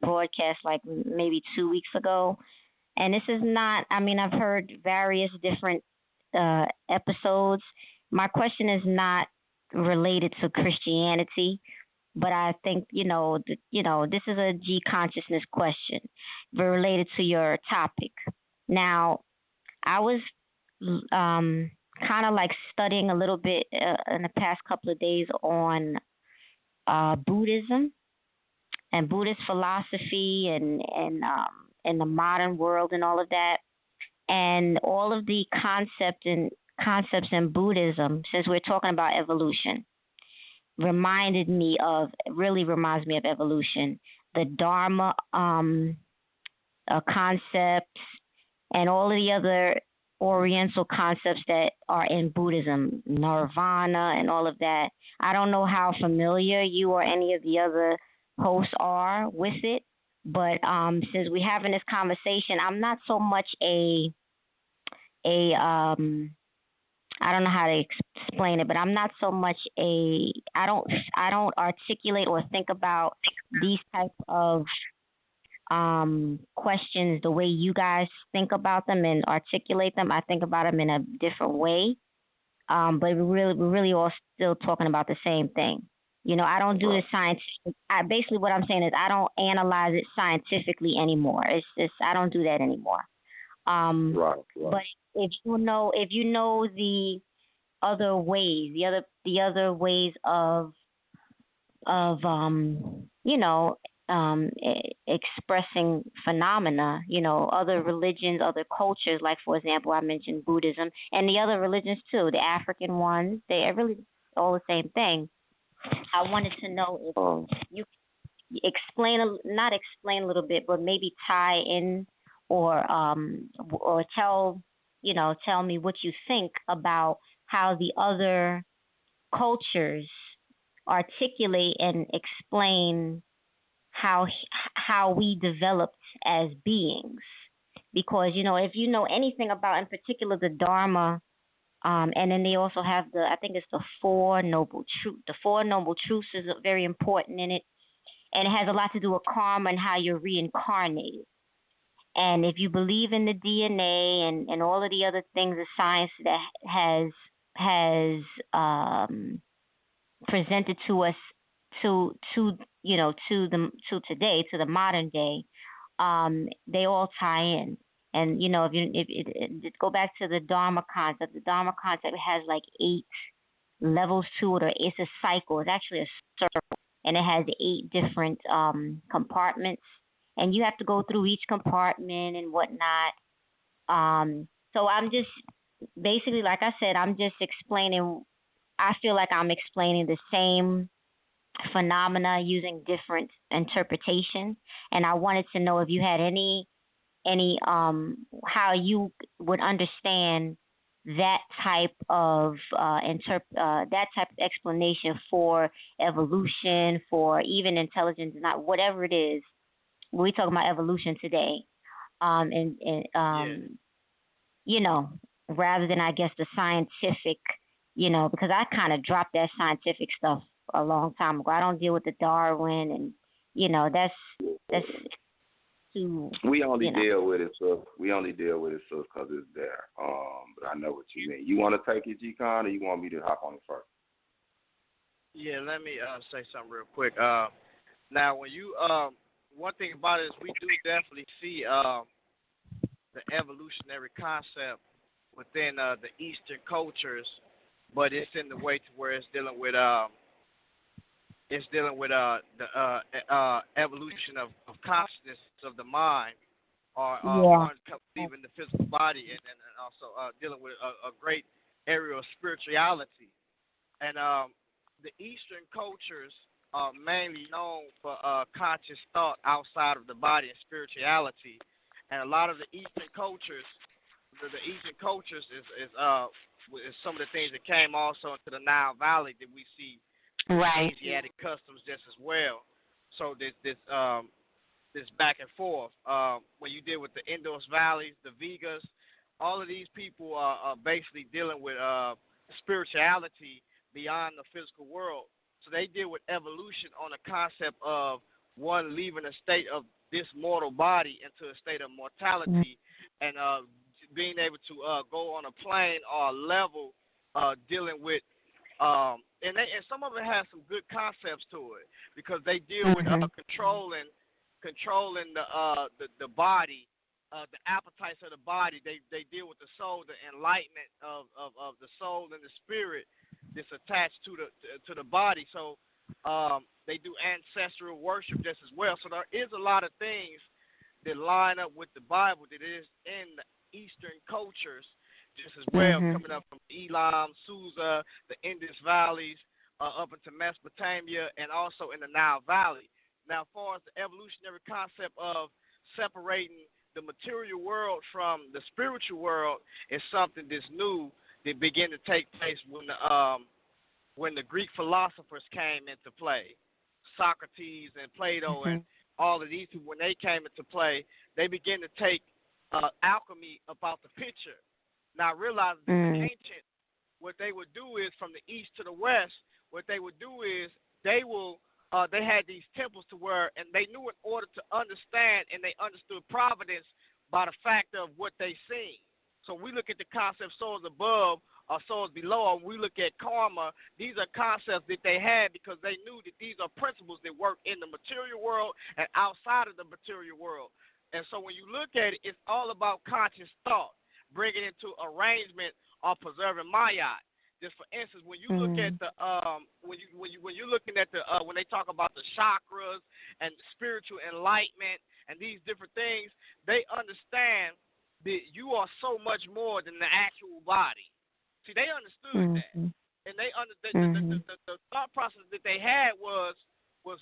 broadcast like maybe 2 weeks ago, and this is not. I mean, I've heard various different episodes. My question is not related to Christianity, but I think this is a G consciousness question, related to your topic. Now, I was kind of like studying a little bit in the past couple of days on Buddhism and Buddhist philosophy and the modern world and all of that, and all of the concepts in Buddhism. Since we're talking about evolution, really reminds me of evolution. The Dharma concepts and all of the other Oriental concepts that are in Buddhism, nirvana and all of that. I don't know how familiar you or any of the other hosts are with it, but since we're having this conversation, I'm not so much I don't know how to explain it, but I'm not so much I don't articulate or think about these types of questions the way you guys think about them and articulate them. I think about them in a different way. But we're really all still talking about the same thing. I don't do this scientific. Basically, what I'm saying is I don't analyze it scientifically anymore. It's just I don't do that anymore. Right. But if you know the other ways, the other ways of expressing phenomena, other religions, other cultures, like for example, I mentioned Buddhism and the other religions too, the African ones, they are really all the same thing. I wanted to know if you not explain a little bit, but maybe tie in or tell me what you think about how the other cultures articulate and explain how we developed as beings. Because if you know anything about, in particular, the Dharma, and then they also have I think it's the Four Noble Truths. The Four Noble Truths is very important in it, and it has a lot to do with karma and how you're reincarnated. And if you believe in the DNA and all of the other things of science that has presented to us to today, to the modern day, they all tie in. And if go back to the Dharma concept, has like 8 levels to it, or it's a cycle. It's actually a circle, and it has 8 different compartments, and you have to go through each compartment and whatnot. So I'm just basically, like I said, I'm just explaining. I feel like I'm explaining the same phenomena using different interpretations, and I wanted to know if you had any how you would understand that type of that type of explanation for evolution, for even intelligence, not whatever it is. We talking about evolution today, and Yeah. you know, rather than I guess the scientific, because I kind of dropped that scientific stuff a long time ago. I don't deal with the Darwin and that's too, We only you know. deal with it, so we only deal with it, so because it's there. But I know what you mean. You want to take it, G-Con, or you want me to hop on it first? Yeah, let me say something real quick. Now, when you one thing about it is we do definitely see the evolutionary concept within the Eastern cultures, but it's in the way to where it's dealing with the evolution of consciousness of the mind, or Yeah. one leaving the physical body, and also dealing with a great area of spirituality. And the Eastern cultures are mainly known for conscious thought outside of the body and spirituality. And a lot of the Eastern cultures, the Eastern cultures is some of the things that came also into the Nile Valley that we see with Right. Asiatic customs just as well. So this back and forth. When you deal with the Indus Valleys, the Vegas, all of these people are basically dealing with spirituality beyond the physical world. So they deal with evolution on the concept of one leaving a state of this mortal body into a state of mortality, and being able to go on a plane or a level dealing with and some of it has some good concepts to it because they deal with Mhm. controlling the body, the appetites of the body. They deal with the soul, the enlightenment of the soul and the spirit that's attached to the body. So they do ancestral worship just as well. So there is a lot of things that line up with the Bible that is in the Eastern cultures just as well, Mhm. coming up from Elam, Susa, the Indus Valleys, up into Mesopotamia, and also in the Nile Valley. Now, as far as the evolutionary concept of separating the material world from the spiritual world is something that's new that began to take place when the Greek philosophers came into play. Socrates and Plato and Mhm. all of these people, when they came into play, they began to take alchemy about the picture. Now, realize that the Mhm. ancient, what they would do is from the east to the west, what they would do is they had these temples to where, and they knew in order to understand, and they understood providence by the fact of what they seen. So we look at the concept souls above or souls below, and we look at karma. These are concepts that they had because they knew that these are principles that work in the material world and outside of the material world. And so when you look at it, it's all about conscious thought, bringing it into arrangement or preserving mayat. Just for instance, when you look at Mhm. the when you're looking at the when they talk about the chakras and spiritual enlightenment and these different things, they understand that you are so much more than the actual body. See, they understood that, Mhm. and they under Mhm. the thought process that they had was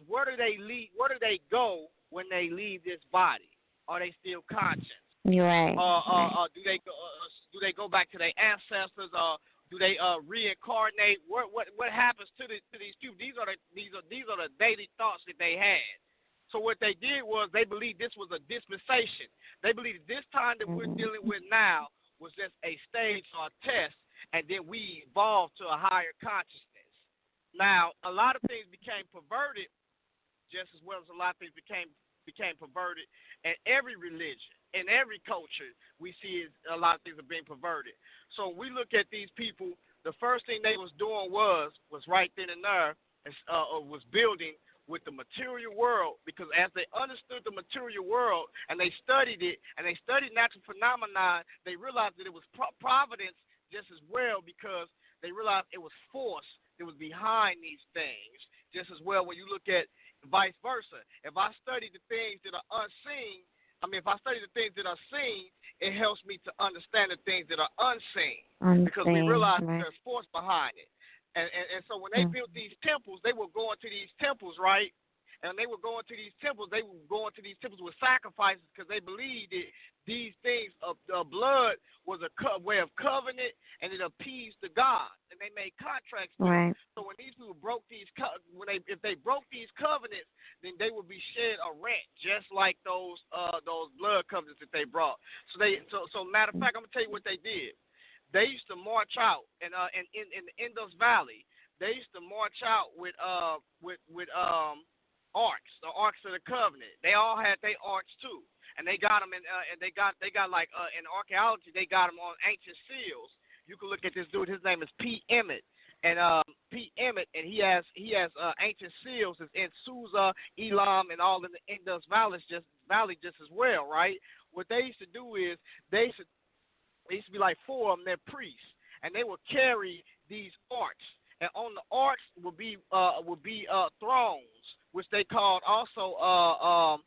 where do they leave? Where do they go when they leave this body? Are they still conscious? You're right. Right. Do they go back to their ancestors? Do they reincarnate? What happens to these people? These are the daily thoughts that they had. So what they did was they believed this was a dispensation. They believed this time that we're Mhm. dealing with now was just a stage or a test, and then we evolved to a higher consciousness. Now, a lot of things became perverted just as well as a lot of things became perverted. And every religion, in every culture, we see is a lot of things are being perverted. So we look at these people. The first thing they was doing was right then and there, was building with the material world, because as they understood the material world and they studied it and they studied natural phenomena, they realized that it was providence just as well, because they realized it was force that was behind these things. Just as well, when you look at vice versa. If I study the things that are unseen, if I study the things that are seen, it helps me to understand the things that are unseen, because we Unseen, realize right. there's force behind it. And so when they built these temples, they were going to these temples, right? And they were going to these temples. They were going to these temples with sacrifices because they believed that these things of blood was a way of covenant, and it appeased the God. And they made contracts with Right. them. So when these people broke these, if they broke these covenants, then they would be shed a rent, just like those blood covenants that they brought. So matter of fact, I'm gonna tell you what they did. They used to march out, and in the Indus Valley, they used to march out with arks, the arks of the covenant. They all had their arks too, and they got them and they got like in archaeology, they got them on ancient seals. You can look at this dude. His name is P. Emmett, and P. Emmett, and he has ancient seals in Susa, Elam, and all in the Indus Valley just as well, right? What they used to do is they used to be like 4 of them. They're priests, and they would carry these arks, and on the arks would be thrones, which they called also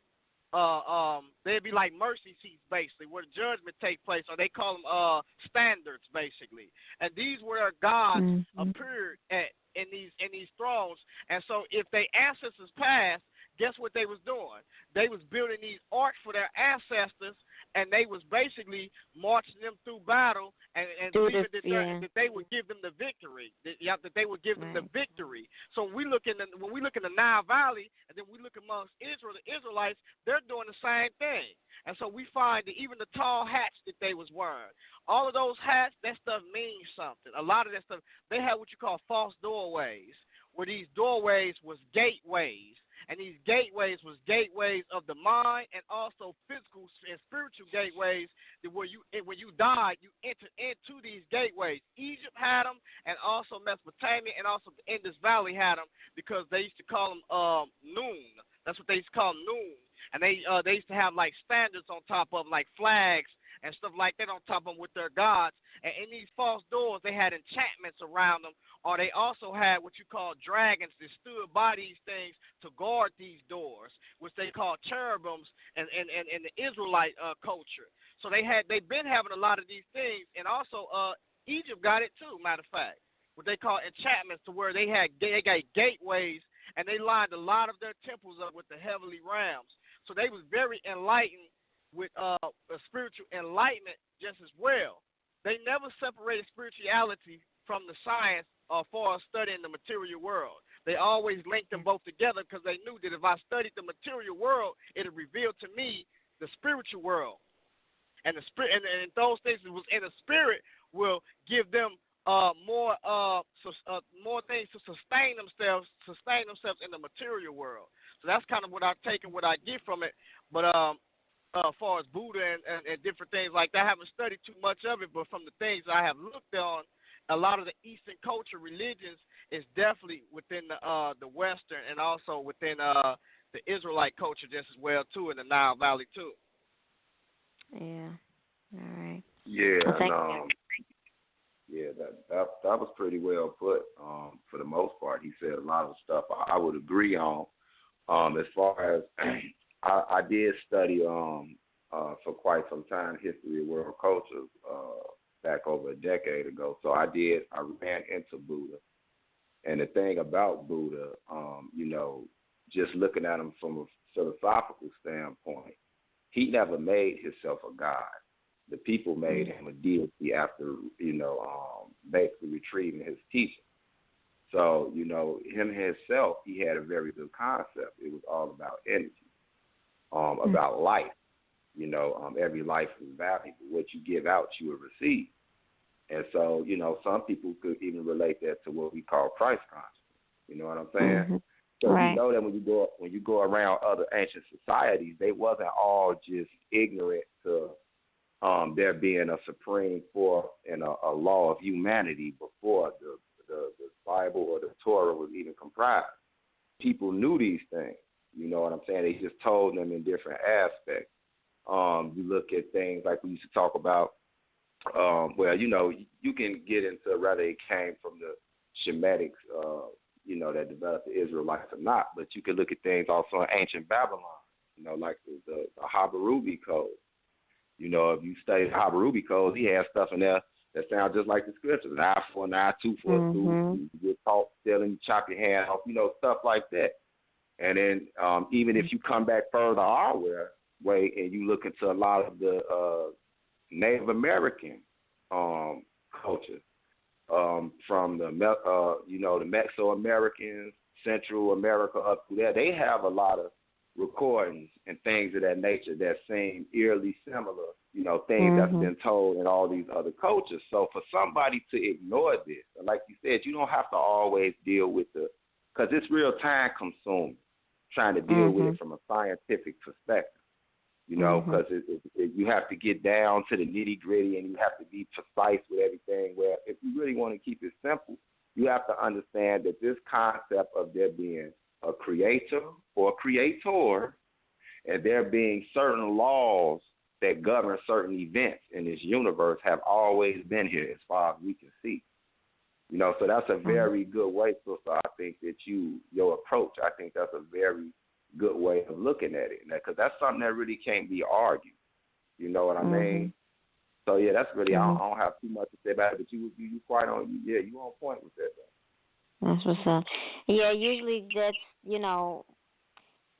they'd be like mercy seats basically, where the judgment take place, or they call them standards basically. And these were gods appeared in these thrones. And so if their ancestors passed, guess what they was doing? They was building these arks for their ancestors, and they was basically marching them through battle and believing that they would give them the victory. That they would give them the victory. So when we look in the Nile Valley, and then we look amongst Israel, the Israelites, they're doing the same thing. And so we find that even the tall hats that they was wearing, all of those hats, that stuff means something. A lot of that stuff, they had what you call false doorways, where these doorways was gateways. And these gateways was gateways of the mind, and also physical and spiritual gateways that when you died, you entered into these gateways. Egypt had them, and also Mesopotamia, and also the Indus Valley had them, because they used to call them noon. That's what they used to call them, noon. And they used to have like standards on top of them, like flags and stuff like that on top of them with their gods. And in these false doors, they had enchantments around them, or they also had what you call dragons that stood by these things to guard these doors, which they call cherubims in the Israelite culture. So they've been having a lot of these things, and also Egypt got it too. Matter of fact, what they call enchantments, to where they got gateways, and they lined a lot of their temples up with the heavenly realms. So they was very enlightened with a spiritual enlightenment just as well. They never separated spirituality from the science as far as studying the material world. They always linked them both together, because they knew that if I studied the material world, it would reveal to me the spiritual world. And the spirit, and those things that was in the spirit will give them more things to sustain themselves in the material world. So that's kind of what I take and what I get from it. But as far as Buddha and different things like that, I haven't studied too much of it, but from the things I have looked on, a lot of the Eastern culture religions is definitely within the Western, and also within the Israelite culture just as well too, in the Nile Valley too. Yeah. All right. Yeah, well, yeah, that was pretty well put. For the most part, he said a lot of stuff I would agree on. As far as I did study for quite some time history of world cultures back over a decade ago. So I ran into Buddha. And the thing about Buddha, just looking at him from a philosophical standpoint, he never made himself a god. The people made him a deity after, basically retrieving his teaching. So, him himself, he had a very good concept. It was all about energy, about life. Every life is valuable. What you give out, you will receive. And so, some people could even relate that to what we call Christ consciousness. You know what I'm saying? Mm-hmm. So right. you know that when you go around other ancient societies, they wasn't all just ignorant to there being a supreme force and a law of humanity before the Bible or the Torah was even comprised. People knew these things. You know what I'm saying? They just told them in different aspects. You look at things like we used to talk about. You can get into whether it came from the Shemitics, that developed the Israelites or not, but you can look at things also in ancient Babylon, like the Hammurabi Code, If you study the Habarubi Code, he has stuff in there that sounds just like the scriptures. An eye for an eye, tooth for a tooth. You get caught stealing, you chop your hand off, stuff like that. And then even if you come back further our way and you look into a lot of the Native American culture, from the Mesoamericans, Central America up through there, they have a lot of recordings and things of that nature that seem eerily similar, things that's been told in all these other cultures. So for somebody to ignore this, and like you said, you don't have to always deal with because it's real time consuming trying to deal with it from a scientific perspective, because you have to get down to the nitty gritty and you have to be precise with everything. Where if you really want to keep it simple, you have to understand that this concept of there being a creator or creator and there being certain laws that govern certain events in this universe have always been here as far as we can see. So that's a very good way, sister. I think that your approach, I think that's a very good way of looking at it, because that's something that really can't be argued. You know what I mean? So yeah, that's really I don't have too much to say about it, but you quite on. Yeah, you on point with that though. That's what's up. Yeah, usually that's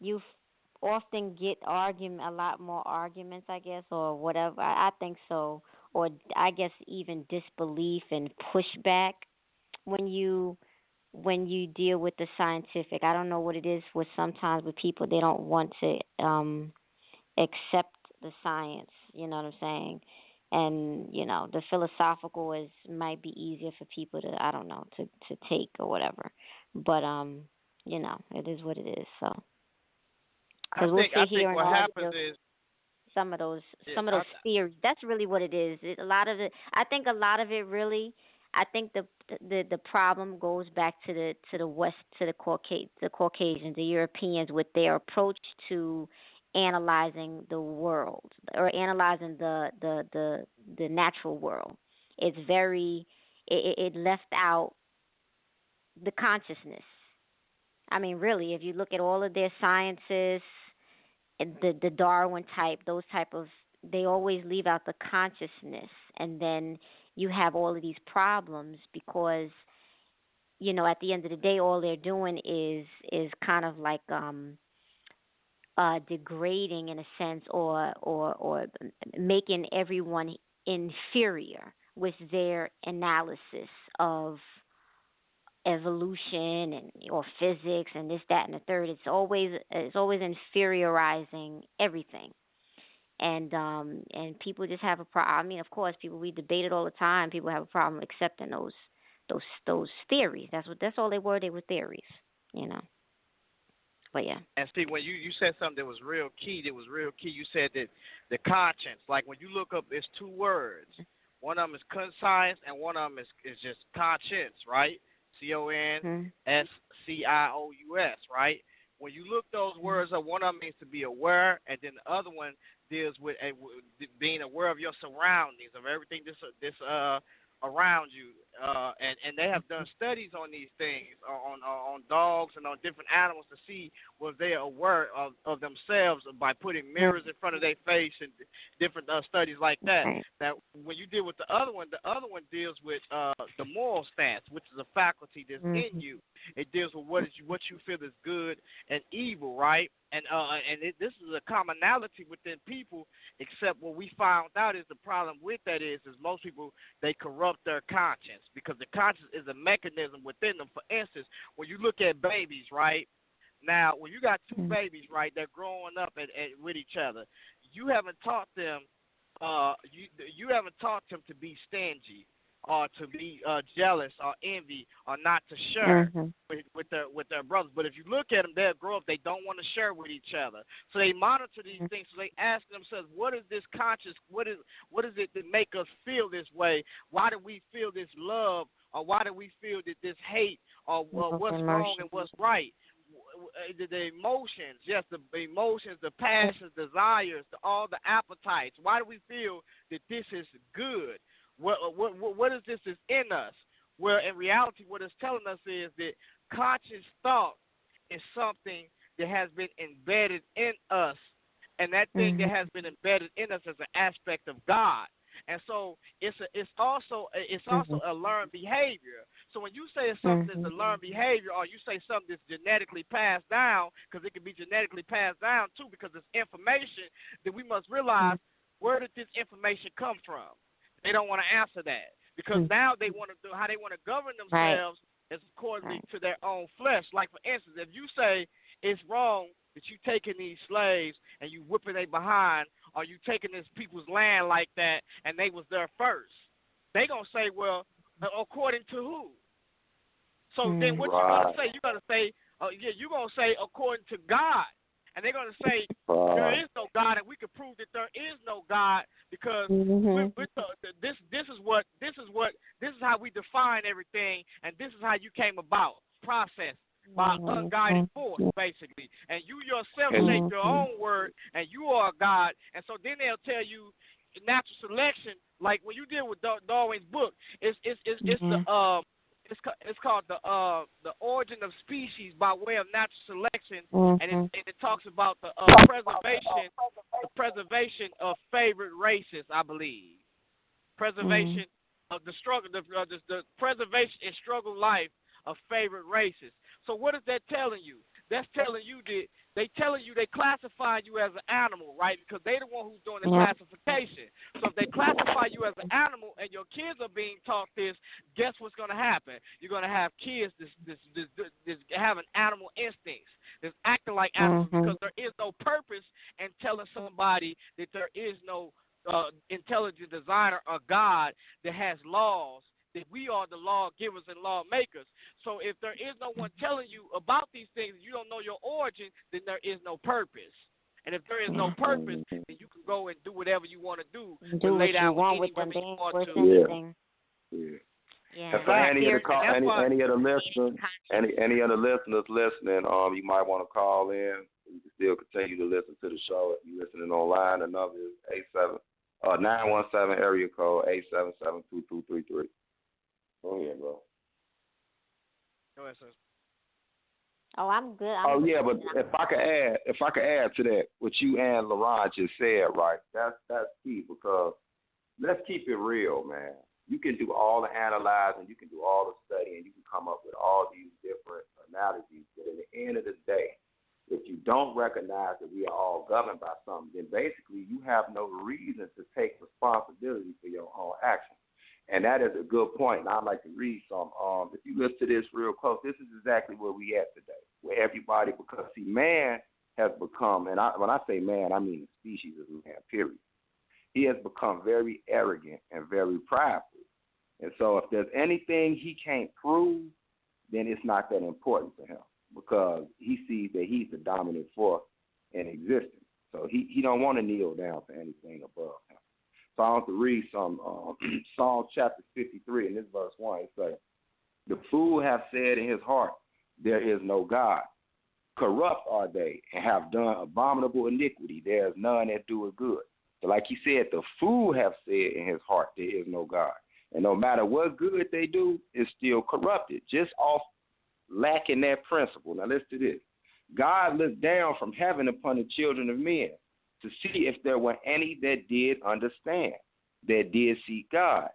you often get a lot more arguments, I guess, or whatever. I think so, or I guess even disbelief and pushback when you deal with the scientific. I don't know what it is with sometimes with people, they don't want to accept the science, you know what I'm saying? And, the philosophical might be easier for people to, I don't know, to take or whatever. But it is what it is, so. Because we'll sit here and argue some of those theories. That's really what it is. I think a lot of it really. I think the problem goes back to the West, to the Caucasians, the Europeans, with their approach to analyzing the world or analyzing the natural world. It's it left out the consciousness. I mean, really, if you look at all of their sciences, the Darwin type, those type of, they always leave out the consciousness, and then you have all of these problems because, at the end of the day, all they're doing is kind of like degrading in a sense, or making everyone inferior with their analysis of evolution or physics and this, that, and the third. It's always inferiorizing everything. And people just have a problem. I mean, of course, we debate it all the time. People have a problem accepting those theories. That's all they were. They were theories, But yeah. And see, when you said something that was real key. You said that the conscience. Like when you look up, it's two words. One of them is conscience, and one of them is just conscience, right? CONSCIOUS, right? When you look those words up, one of them means to be aware, and then the other one deals with being aware of your surroundings, of everything this around you, and they have done studies on these things, on dogs and on different animals, to see was they aware of themselves by putting mirrors in front of their face and different studies like that. Now, when you deal with the other one deals with the moral stance, which is a faculty that's in you. It deals with what you feel is good and evil, right? And this is a commonality within people, except what we found out is the problem with that is most people, they corrupt their conscience, because the conscience is a mechanism within them. For instance, when you look at babies, right? Now, when you got two babies, right, they're growing up with each other, you haven't taught them you haven't taught them to be stingy, or to be jealous or envy, or not to share with their brothers. But if you look at them, they'll grow up, they don't want to share with each other. So they monitor these things. So they ask themselves, what is this conscious? What is it that make us feel this way? Why do we feel this love, or why do we feel that this hate, or what's wrong and what's right? The emotions, yes, the emotions, the passions, desires, all the appetites. Why do we feel that this is good? What is this is in us? Well, in reality, what it's telling us is that conscious thought is something that has been embedded in us and that thing that has been embedded in us as an aspect of God. And so it's also a learned behavior. So when you say it's something that's a learned behavior, or you say something that's genetically passed down, because it can be genetically passed down too, because it's information, then we must realize, where did this information come from? They don't want to answer that, because now they want to do how they want to govern themselves is accordingly to their own flesh. Like, for instance, if you say it's wrong that you taking these slaves and you whipping they behind, or you taking this people's land like that and they was there first, they gonna say, well, according to who? So then what you gonna say? You gonna say, you gonna say according to God, and they're gonna say there is no God, and we can prove that there is no God, because this is how we define everything, and this is how you came about, process by unguided force, basically. And you yourself shape your own word, and you are God. And so then they'll tell you natural selection, like when you deal with Darwin's book, it's called the origin of species by way of natural selection, and it talks about the preservation of favored races, I believe. Preservation of the struggle, the preservation and struggle life of favored races. So what is that telling you? That's telling you that they classify you as an animal, right? Because they the one who's doing the classification. So if they classify you as an animal and your kids are being taught this, guess what's going to happen? You're going to have kids this having animal instincts, that's acting like animals, because there is no purpose in telling somebody that there is no intelligent designer or God that has laws, that we are the lawgivers and lawmakers. So if there is no one telling you about these things, you don't know your origin, then there is no purpose. And if there is no purpose, then you can go and do whatever you want to do. Do what you want with them. They ain't worth anything. And for any of the listeners listening, you might want to call in. You can still continue to listen to the show if you're listening online. The number is 917 area code 877-2233. Go ahead, bro. Go ahead, sir. Oh, I'm good. But if I could add to that, what you and LaRon just said, right? That's key, because let's keep it real, man. You can do all the analyzing, you can do all the studying, you can come up with all these different analogies, but at the end of the day, if you don't recognize that we are all governed by something, then basically you have no reason to take responsibility for your own actions. And that is a good point. And I'd like to read some. If you listen to this real close, this is exactly where we at today, where everybody, because, see, man has become, and when I say man, I mean the species of man, period. He has become very arrogant and very prideful. And so if there's anything he can't prove, then it's not that important to him, because he sees that he's the dominant force in existence. So he don't want to kneel down for anything above him. So I want to read some Psalm chapter 53, and this verse 1. It says, "The fool hath said in his heart, there is no God. Corrupt are they, and have done abominable iniquity. There is none that doeth good." So like he said, the fool hath said in his heart, there is no God. And no matter what good they do, it's still corrupted, just off lacking that principle. Now listen to this. God looked down from heaven upon the children of men to see if there were any that did understand, that did seek God.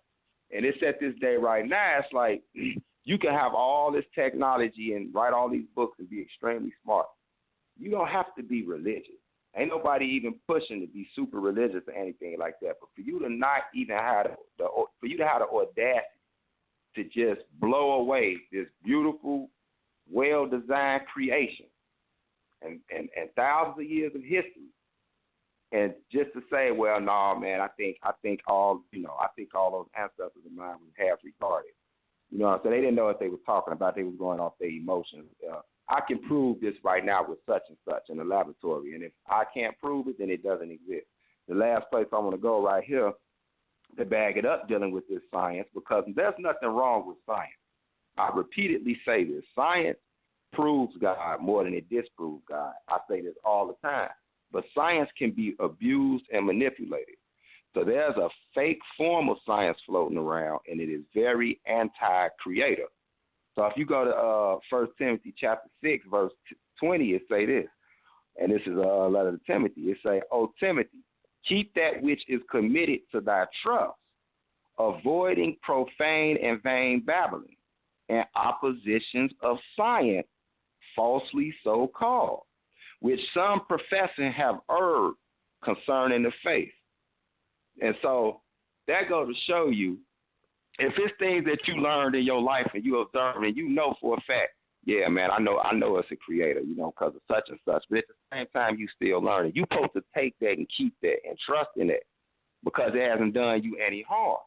And it's at this day right now, it's like you can have all this technology and write all these books and be extremely smart. You don't have to be religious. Ain't nobody even pushing to be super religious or anything like that. But for you to not even have for you to have the audacity to just blow away this beautiful, well-designed creation and thousands of years of history, and just to say, well, no, man, I think all those ancestors of mine was half retarded. You know what I'm saying? They didn't know what they were talking about. They was going off their emotions. I can prove this right now with such and such in the laboratory, and if I can't prove it, then it doesn't exist. The last place I want to go right here to bag it up dealing with this science, because there's nothing wrong with science. I repeatedly say this. Science proves God more than it disproves God. I say this all the time. But science can be abused and manipulated. So there's a fake form of science floating around, and it is very anti-creator. So if you go to 1 Timothy chapter 6, verse 20, it say this, And this is a letter to Timothy. It say, "O Timothy, keep that which is committed to thy trust, avoiding profane and vain babbling, and oppositions of science, falsely so called, which some professing have erred concerning the faith." And so that goes to show you, if it's things that you learned in your life and you observed and you know for a fact, yeah, man, I know it's a creator, because of such and such. But at the same time, you still learning. You're supposed to take that and keep that and trust in it because it hasn't done you any harm.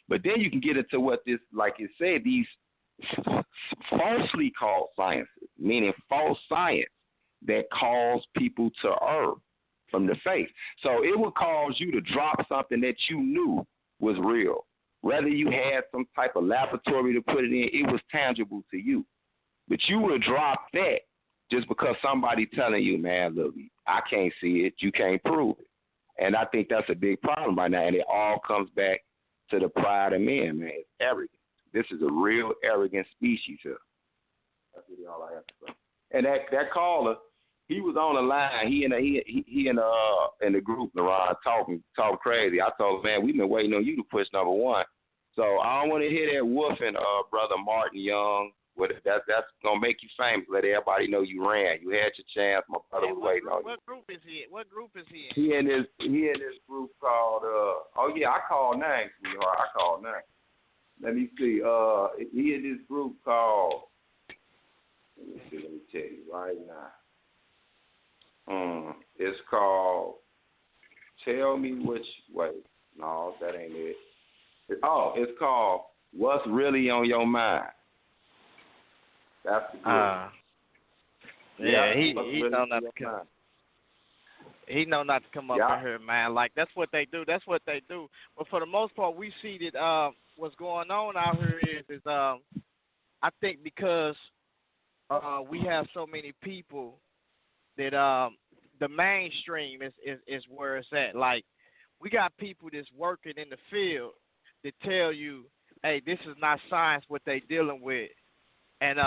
But then you can get into what this, like it said, these falsely called sciences, meaning false science that cause people to err from the faith. So it would cause you to drop something that you knew was real. Whether you had some type of laboratory to put it in, it was tangible to you. But you would drop that just because somebody telling you, man, look, I can't see it, you can't prove it. And I think that's a big problem right now. And it all comes back to the pride of men, man. It's arrogant. This is a real arrogant species here. That's really all I have to say. And that caller, he was on the line. He in the group, Naran, talking crazy. I told him, man, we've been waiting on you to push number one. So I don't want to hear that woofing, brother Martin Young. That's gonna make you famous. Let everybody know you ran. You had your chance. My brother was waiting on you. What group is he in? What group is he in? He in this group called I call names, sweetheart. I call names. Let me see. He in this group called. Let me tell you right now. It's called Tell Me Which Way. No, that ain't it. It's called What's Really on Your Mind. That's the group. He know not to come. He know not to come up in here, man. Like that's what they do. But for the most part, we see that what's going on out here is I think because we have so many people that the mainstream is where it's at. Like we got people that's working in the field that tell you, hey, this is not science what they dealing with, and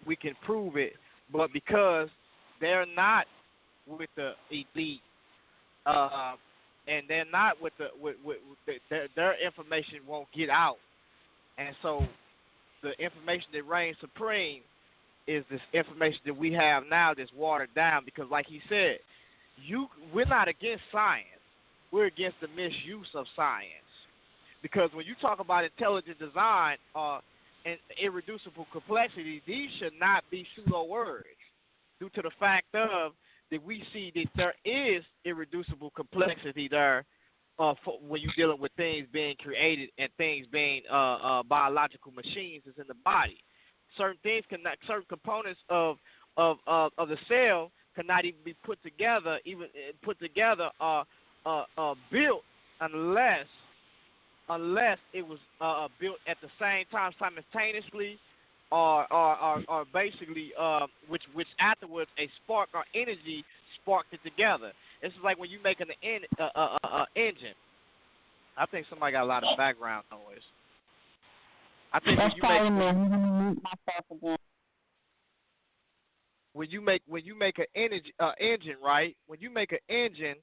we can prove it. But because they're not with the elite, and they're not with their information won't get out, and so the information that reigns supreme is this information that we have now that's watered down. Because, like he said, we're not against science; we're against the misuse of science. Because when you talk about intelligent design and irreducible complexity, these should not be pseudo words, due to the fact of that we see that there is irreducible complexity there when you're dealing with things being created and things being biological machines that's in the body. Certain things certain components of the cell cannot even be put together, built unless it was built at the same time simultaneously, or basically which afterwards a spark or energy sparked it together. It's like when you make an engine. I think somebody got a lot of background noise. I think when you make an engine, right? When you make an engine,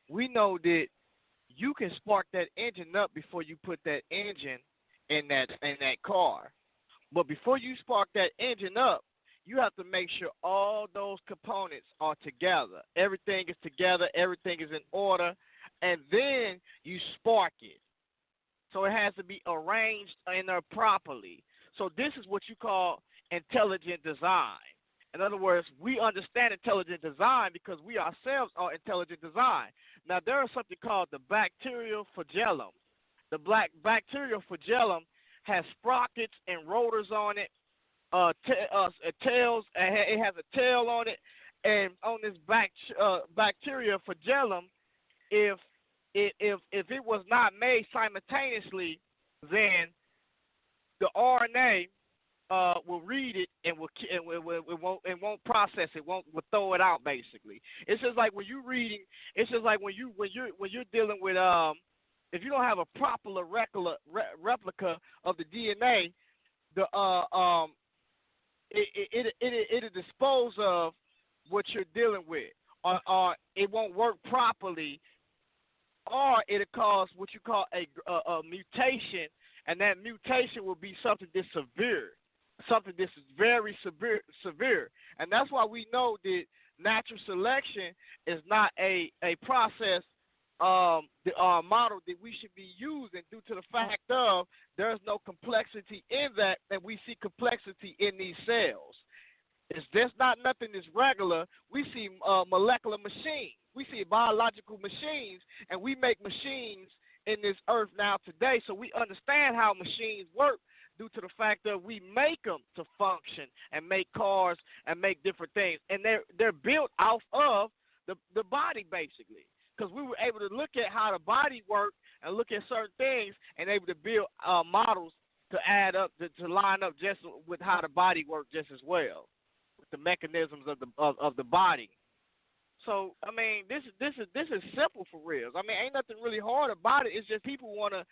we know that you can spark that engine up before you put that engine in that car. But before you spark that engine up, you have to make sure all those components are together. Everything is together. Everything is in order. And then you spark it. So it has to be arranged in there properly. So this is what you call intelligent design. In other words, we understand intelligent design because we ourselves are intelligent design. Now, there is something called the bacterial flagellum. The bacterial flagellum has sprockets and rotors on it, tails. It has a tail on it, and on this bacterial flagellum, if it was not made simultaneously, then the RNA will read it and won't process it, will throw it out. Basically, it's just like when you're reading. It's just like when you're dealing with if you don't have a proper replica of the DNA, it'll dispose of what you're dealing with. or it won't work properly, or it'll cause what you call a mutation, and that mutation will be something that's severe, something that's very severe. And that's why we know that natural selection is not a process, the model that we should be using, due to the fact of there's no complexity in that, and we see complexity in these cells. It's just not nothing that's regular. We see molecular machines. We see biological machines, and we make machines in this earth now today. So we understand how machines work due to the fact that we make them to function and make cars and make different things. And they're built off of the body, basically, because we were able to look at how the body worked and look at certain things and able to build models to add up, to line up just with how the body worked just as well, with the mechanisms of the body. So I mean, this is simple for real. I mean, ain't nothing really hard about it. It's just people want to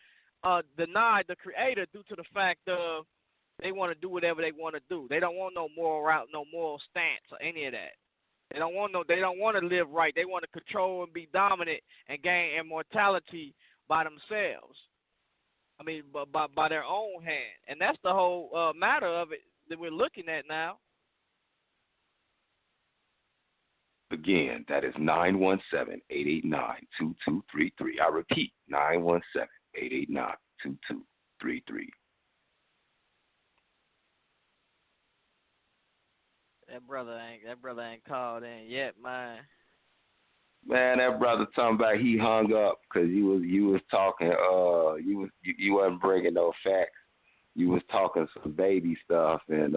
deny the Creator due to the fact of they want to do whatever they want to do. They don't want no moral route, no moral stance, or any of that. They don't want to live right. They want to control and be dominant and gain immortality by themselves. I mean, by their own hand, and that's the whole matter of it that we're looking at now. Again, that is 917-889-2233. I repeat, 917-889-2233. That brother ain't called in yet, man. Man, that brother talking about he hung up because you was talking. You wasn't bringing no facts. You was talking some baby stuff, and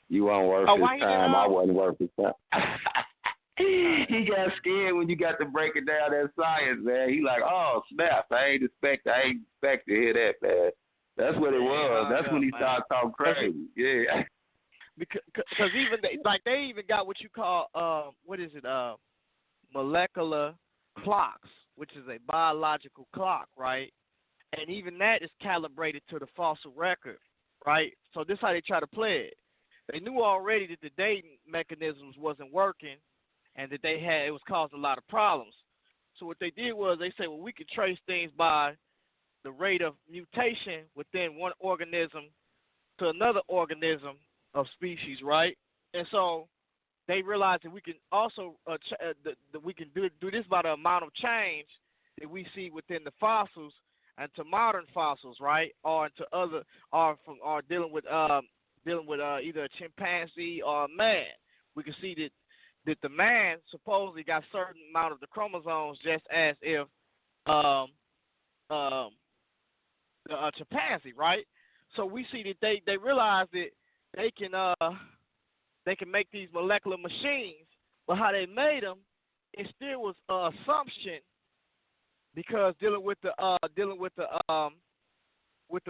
you weren't worth his time. I wasn't worth his time. He got scared when you got to breaking down that science, man. He like, oh snap! I ain't expect to hear that, man. That's what it was. That's when he started talking crazy. Yeah. Because even they even got what you call molecular clocks, which is a biological clock, right? And even that is calibrated to the fossil record, right? So this is how they try to play it. They knew already that the dating mechanisms wasn't working, and that it was causing a lot of problems. So what they did was they said, well, we could trace things by the rate of mutation within one organism to another organism of species, right? And so they realized that we can also we can do this by the amount of change that we see within the fossils and to modern fossils, right? Or into other, or dealing with either a chimpanzee or a man. We can see that the man supposedly got certain amount of the chromosomes, just as if a chimpanzee, right? So we see that they realized that they can make these molecular machines, but how they made them, it still was assumption, because dealing with the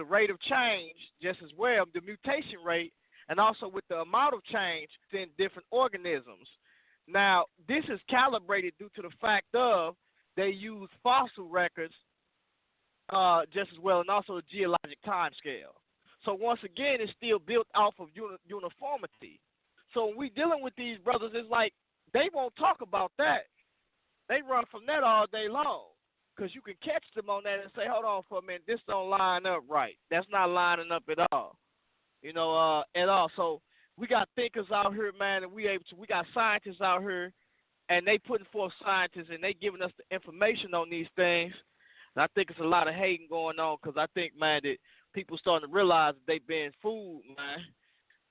rate of change just as well, the mutation rate, and also with the amount of change in different organisms. Now, this is calibrated due to the fact of they use fossil records just as well, and also a geologic time scale. So once again, it's still built off of uniformity. So when we dealing with these brothers, it's like they won't talk about that. They run from that all day long, because you can catch them on that and say, hold on for a minute, this don't line up right. That's not lining up at all, at all. So we got thinkers out here, man, and we got scientists out here, and they putting forth scientists, and they giving us the information on these things. And I think it's a lot of hating going on, because I think, man, that people starting to realize that they being fooled, man.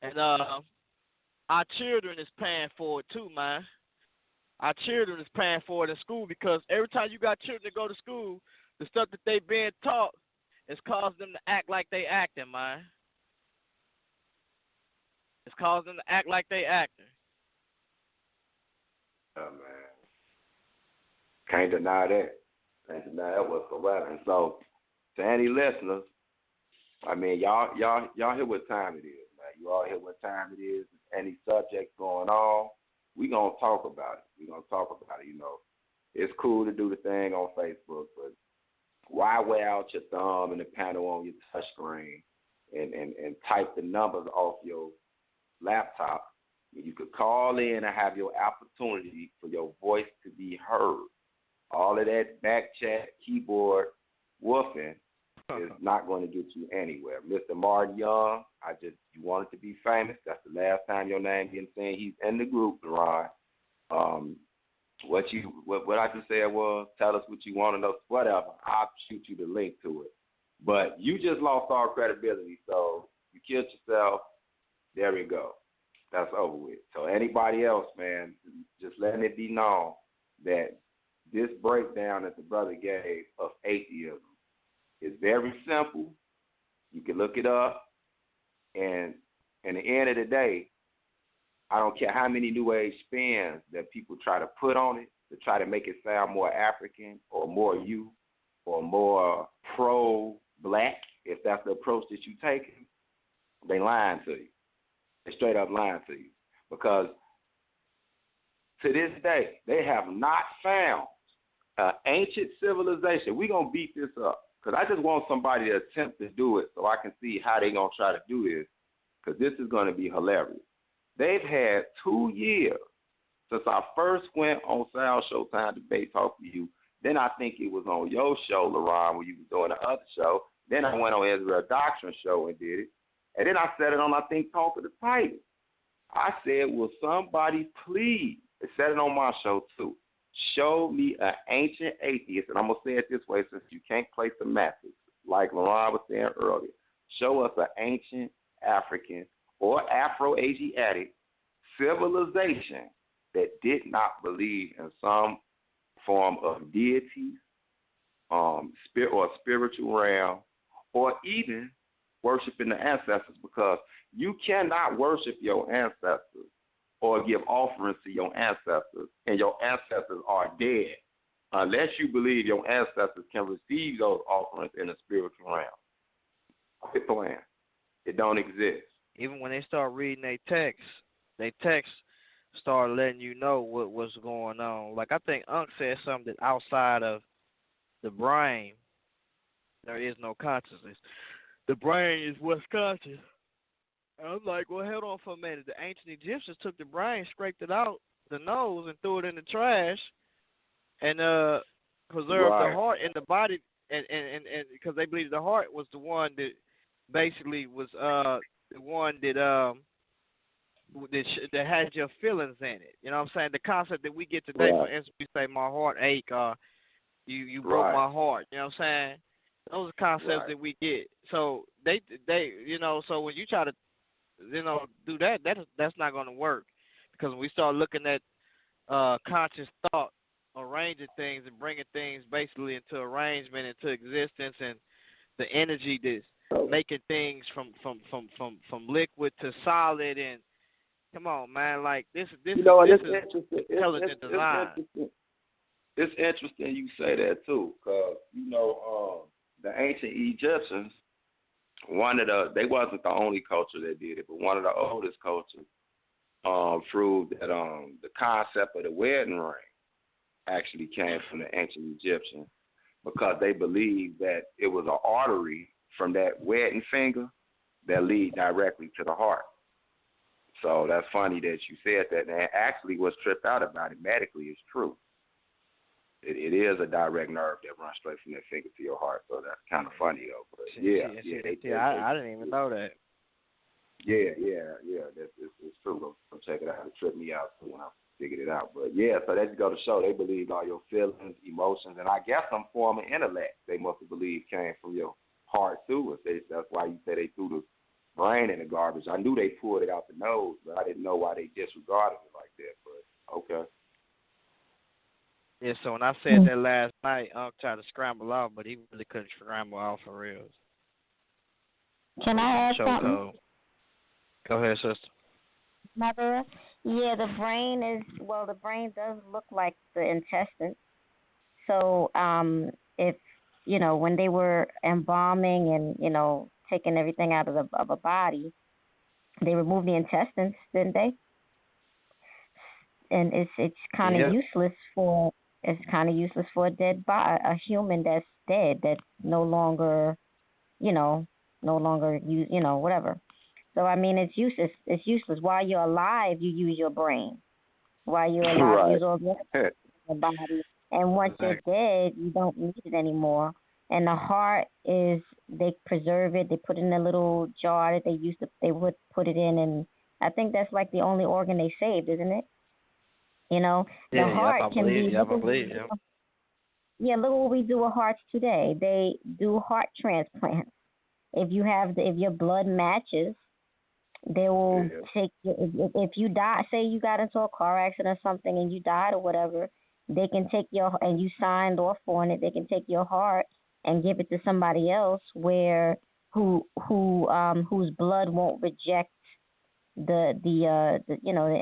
And our children is paying for it too, man. Our children is paying for it in school, because every time you got children that go to school, the stuff that they being taught is causing them to act like they acting, man. It's causing them to act like they acting. Oh, man. Can't deny that. Can't deny that whatsoever. And so, to any listeners, I mean, y'all hear what time it is, man. You all hear what time it is. Any subjects going on, we gonna talk about it. It's cool to do the thing on Facebook, but why wear out your thumb and the panel on your touch screen and type the numbers off your laptop You could call in and have your opportunity for your voice to be heard. All of that back chat, keyboard woofing is not going to get you anywhere. Mr. Martin Young, you wanted to be famous. That's the last time your name getting seen. He's in the group, Ron. What I just said was, tell us what you want to know, whatever. I'll shoot you the link to it. But you just lost all credibility, so you killed yourself. There we go. That's over with. So anybody else, man, just letting it be known that this breakdown that the brother gave of atheism is very simple. You can look it up, and at the end of the day, I don't care how many New Age spins that people try to put on it to try to make it sound more African or more you or more pro-black, if that's the approach that you take, they lying to you. They straight up lying to you. Because to this day, they have not found an ancient civilization. We're going to beat this up because I just want somebody to attempt to do it so I can see how they're going to try to do this, because this is going to be hilarious. They've had 2 years since I first went on Sal Showtime Debate Talk for You. Then I think it was on your show, LaRon, when you was doing the other show. Then I went on Israel Doctrine show and did it. And then I said it on, I think, Talk of the Titan. I said, will somebody please, I said it on my show too, show me an ancient atheist, and I'm going to say it this way since you can't place the message, like LaRon was saying earlier. Show us an ancient African or Afro-Asiatic civilization that did not believe in some form of deity, spirit or spiritual realm, or even worshiping the ancestors, because you cannot worship your ancestors or give offerings to your ancestors, and your ancestors are dead, unless you believe your ancestors can receive those offerings in the spiritual realm. Quit playing. It don't exist. Even when they start reading their text start letting you know what's going on. Like I think Unc said something that outside of the brain, there is no consciousness. The brain is what's conscious. And I'm like, well, hold on for a minute. The ancient Egyptians took the brain, scraped it out the nose, and threw it in the trash, and preserved the heart in the body, and because they believed the heart was the one that basically was the one that that had your feelings in it. You know what I'm saying? The concept that we get today, for instance, we say my heart ache, you broke my heart. You know what I'm saying? Those are concepts that we get. So they so when you try to do that's not going to work, because when we start looking at conscious thought, arranging things and bringing things basically into arrangement, into existence, and the energy that's making things from liquid to solid, and come on, man, like this is intelligent design. It's interesting you say that too, because the ancient Egyptians, they wasn't the only culture that did it, but one of the oldest cultures proved that the concept of the wedding ring actually came from the ancient Egyptians, because they believed that it was an artery from that wedding finger that lead directly to the heart. So that's funny that you said that, and actually what's tripped out about it medically is true. It is a direct nerve that runs straight from that finger to your heart, so that's kind of funny though. But I didn't even know that. Yeah, it's true. Go check it out. It tripped me out too when I figured it out. But yeah, so that go to show they believed all your feelings, emotions, and I guess some form of intellect they must have believed came from your heart too. That's why you say they threw the brain in the garbage. I knew they pulled it out the nose, but I didn't know why they disregarded it like that. But okay. Yeah, so when I said that last night, Unc tried to scramble out, but he really couldn't scramble out for real. Can I add something? Code. Go ahead, sister. Mother? Yeah, the brain does look like the intestines. So if, when they were embalming and, taking everything out of a body, they removed the intestines, didn't they? And it's kind of useless for a dead body, a human that's dead, that's no longer, whatever. So I mean, it's useless. It's useless. While you're alive, you use your brain. While you're alive, you Right. use all the your body. And once you're Exactly. dead, you don't need it anymore. And the heart is they preserve it. They put it in a little jar that they would put it in, and I think that's like the only organ they saved, isn't it? You know, the Yeah, yep, heart I can believe. be. Yep, I believe. Yep. Yeah, look what we do with hearts today. They do heart transplants. If your blood matches, they will Yeah. take if you die. Say you got into a car accident or something and you died or whatever. They can take your and you signed off on it. They can take your heart and give it to somebody else whose blood won't reject the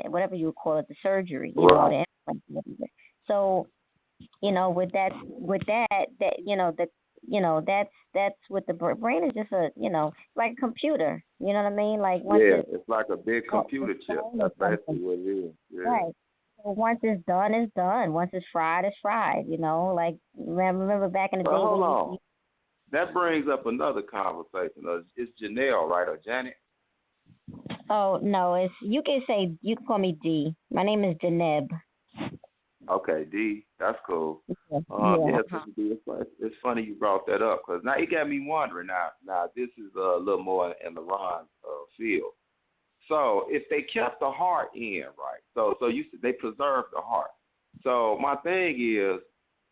whatever you call it, the surgery, Right. the implant, whatever. So with that that's what the brain is, just a like a computer, you know what I mean, like once Yeah, it's it's like a big computer chip. done or That's basically something, what it is. Yeah. right? So once it's done, it's done. Once it's fried, it's fried, like remember back in the But day hold they used on. That brings up another conversation. It's Janelle, right, or Janet? oh no, it's you can call me D. My name is Deneb. Okay, D. That's cool. Yeah, yeah. Yeah, Sister D. It's funny you brought that up because now it got me wondering. Now this is a little more in the Ron field. So if they kept the heart in, right? So you said they preserved the heart. So my thing is,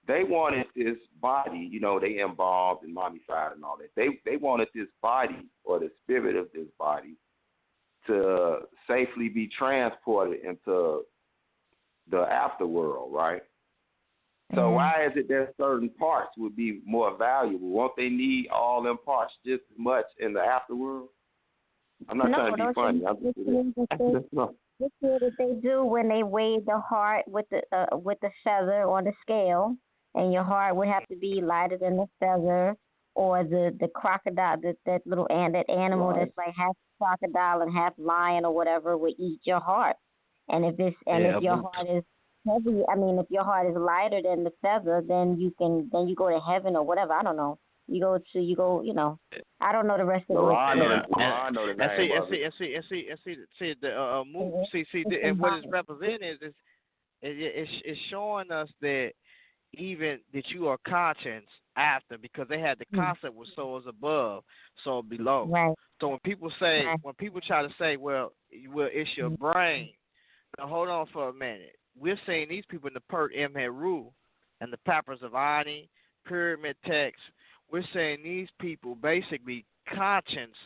they wanted this body. They embalmed and mummified and all that. They wanted this body or the spirit of this body to safely be transported into the afterworld, right? So Mm. why is it that certain parts would be more valuable? Won't they need all them parts just as much in the afterworld? I'm not trying No, to be don't funny. you I'm just no. this is what they do when they weigh the heart with the feather on the scale, and your heart would have to be lighter than the feather, or the crocodile, that little that animal Right. that's like half crocodile and half lion or whatever would eat your heart. And if Yeah, your but heart is heavy, I mean, if your heart is lighter than the feather, then you go to heaven or whatever. I don't know. I don't know the rest of No, it. I know yeah, the no, I know the and name see, and of it. see, and see, and see, and see the move. It's, it's And what it's symbolic. representing is it's showing us that even that you are conscious after, because they had the Mm. concept was so is above, so below. Right. So Right. when people try to say, well, it's your Mm. brain. Now hold on for a minute. We're seeing these people in the Pert Imheru and the Papyrus of Ani, pyramid texts. We're saying these people basically conscience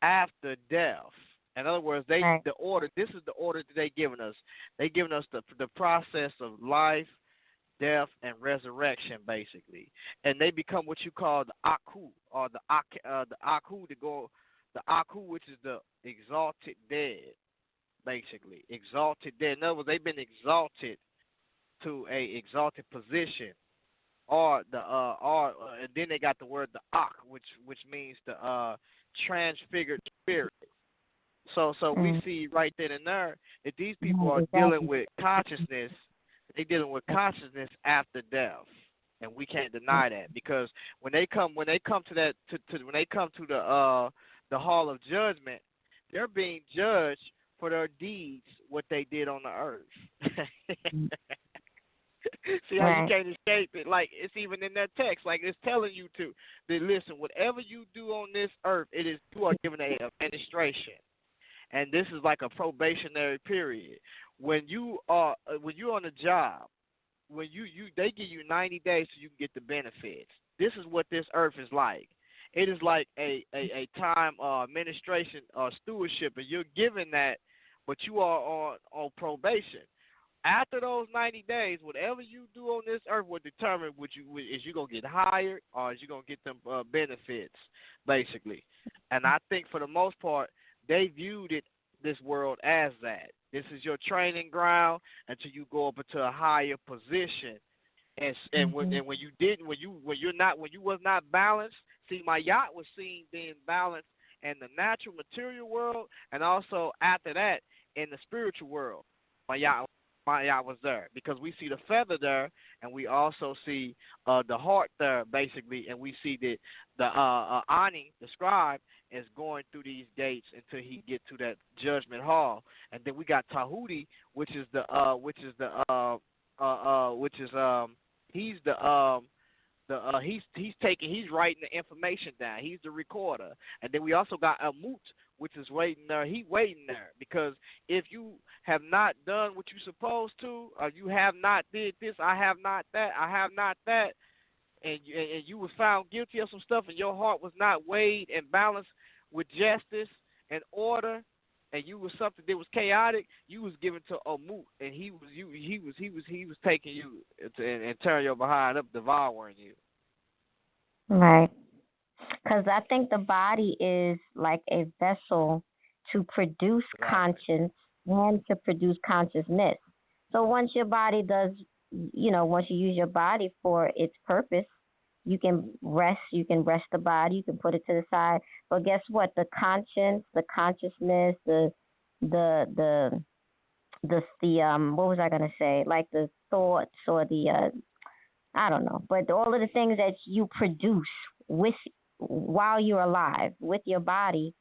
after death. In other words, Right. the order. This is the order that they given us. They given us the process of life, death, and resurrection, basically, and they become what you call the Aku, or the Aku to go, the Aku, which is the exalted dead, basically exalted dead. In other words, they've been exalted to a exalted position, and then they got the word the Ak, which means the transfigured spirit. So we Mm. see right then and there that these people Right. are dealing Exactly. with consciousness. They dealing with consciousness after death, and we can't deny that, because when they come to that when they come to the hall of judgment, they're being judged for their deeds, what they did on the earth. Mm. See how you Right. can't escape it? Like, it's even in that text. Like, it's telling you to that, listen, whatever you do on this earth, you are given a administration, and this is like a probationary period. When you're on a job, when they give you 90 days so you can get the benefits. This is what this earth is like. It is like a time administration stewardship, and you're given that, but you are on probation. After those 90 days, whatever you do on this earth will determine is you gonna get hired, or is you gonna get them benefits, basically. And I think for the most part, they viewed this world as that. This is your training ground until you go up into a higher position. Mhm. When you didn't, when you was not balanced. See, my yacht was seen being balanced in the natural material world, and also after that in the spiritual world. My yacht. Maya was there because we see the feather there, and we also see the heart there, basically, and we see that the Ani, the scribe, is going through these gates until he get to that judgment hall, and then we got Tahuti, which is he's he's writing the information down. He's the recorder, and then we also got Amut, which is waiting there. He waiting there because if you have not done what you're supposed to, or you have not did this, I have not that, I have not that, and you were found guilty of some stuff, and your heart was not weighed and balanced with justice and order, and you was something that was chaotic, you was given to Amut, and he was taking you and turning your behind up, devouring you. Right. Because I think the body is like a vessel to produce Exactly. conscience and to produce consciousness. So once your body does, once you use your body for its purpose, you can rest the body, you can put it to the side. But guess what? The conscience, the consciousness, the what was I gonna say? Like the thoughts or the I don't know, but all of the things that you produce with while you're alive with your body,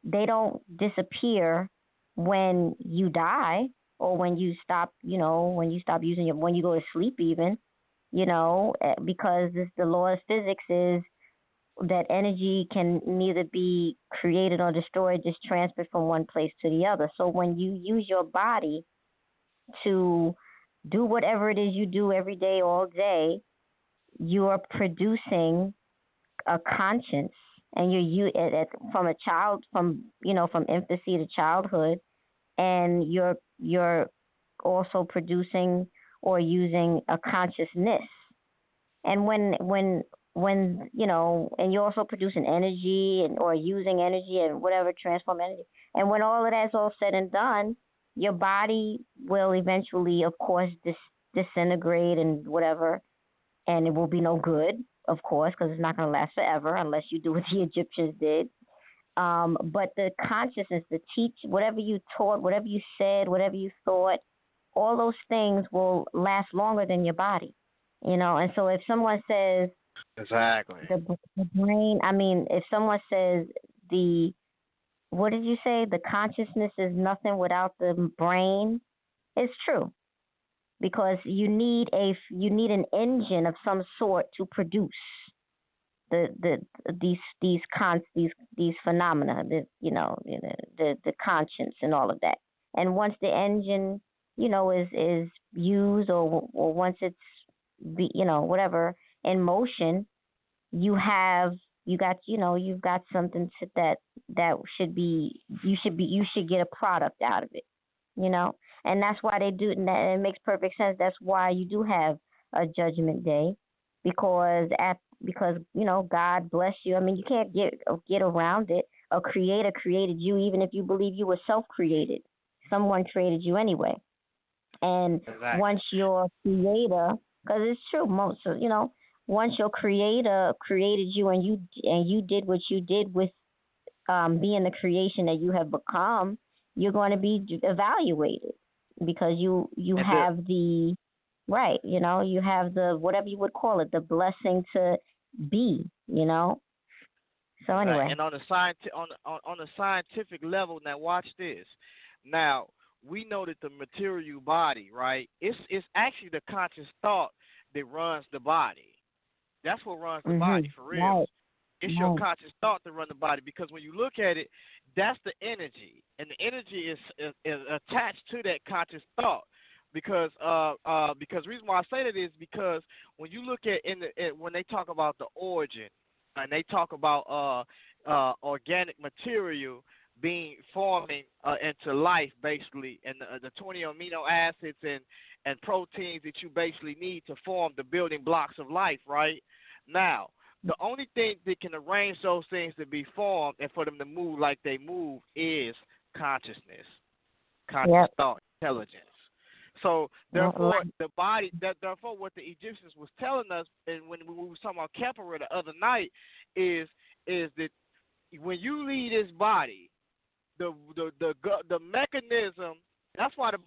they don't disappear when you die or when you stop, when you stop using when you go to sleep even, because the law of physics is that energy can neither be created or destroyed, just transferred from one place to the other. So when you use your body to do whatever it is you do every day, all day, you are producing a conscience, and from a child, from infancy to childhood, and you're also producing or using a consciousness. And when and you're also producing energy and or using energy and whatever, transform energy. And when all of that's all said and done, your body will eventually, of course, disintegrate and whatever, and it will be no good, of course, because it's not going to last forever unless you do what the Egyptians did. But the consciousness, the whatever you taught, whatever you said, whatever you thought, all those things will last longer than your body. And so if someone says Exactly. the brain, I mean, if someone says what did you say? The consciousness is nothing without the brain. It's true, because you need an engine of some sort to produce these phenomena, the conscience and all of that. And once the engine, is used, or once it's whatever, in motion, you've got something that you should get a product out of it, and that's why they do, and it makes perfect sense. That's why you do have a judgment day, because God bless you. I mean, you can't get around it. A creator created you, even if you believe you were self-created. Someone created you anyway. And Exactly. once your creator, because it's true, once your creator created you and you did what you did with being the creation that you have become, you're going to be evaluated, because you have the right, you have the, whatever you would call it, the blessing to be, So Exactly. anyway. And on the scientific level, now watch this. Now we know that the material body, right? It's actually the conscious thought that runs the body. That's what runs the body for real. Right. It's your conscious thought that run the body, because when you look at it, that's the energy, and the energy is attached to that conscious thought. Because the reason why I say that is because when you look at when they talk about the origin, and they talk about organic material forming into life, basically, and the 20 amino acids and proteins that you basically need to form the building blocks of life, right? Now, the only thing that can arrange those things to be formed and for them to move like they move is consciousness, conscious thought, intelligence. So therefore, the body. Therefore, what the Egyptians was telling us, and when we were talking about Kepera the other night, is that when you leave this body, the mechanism That's why the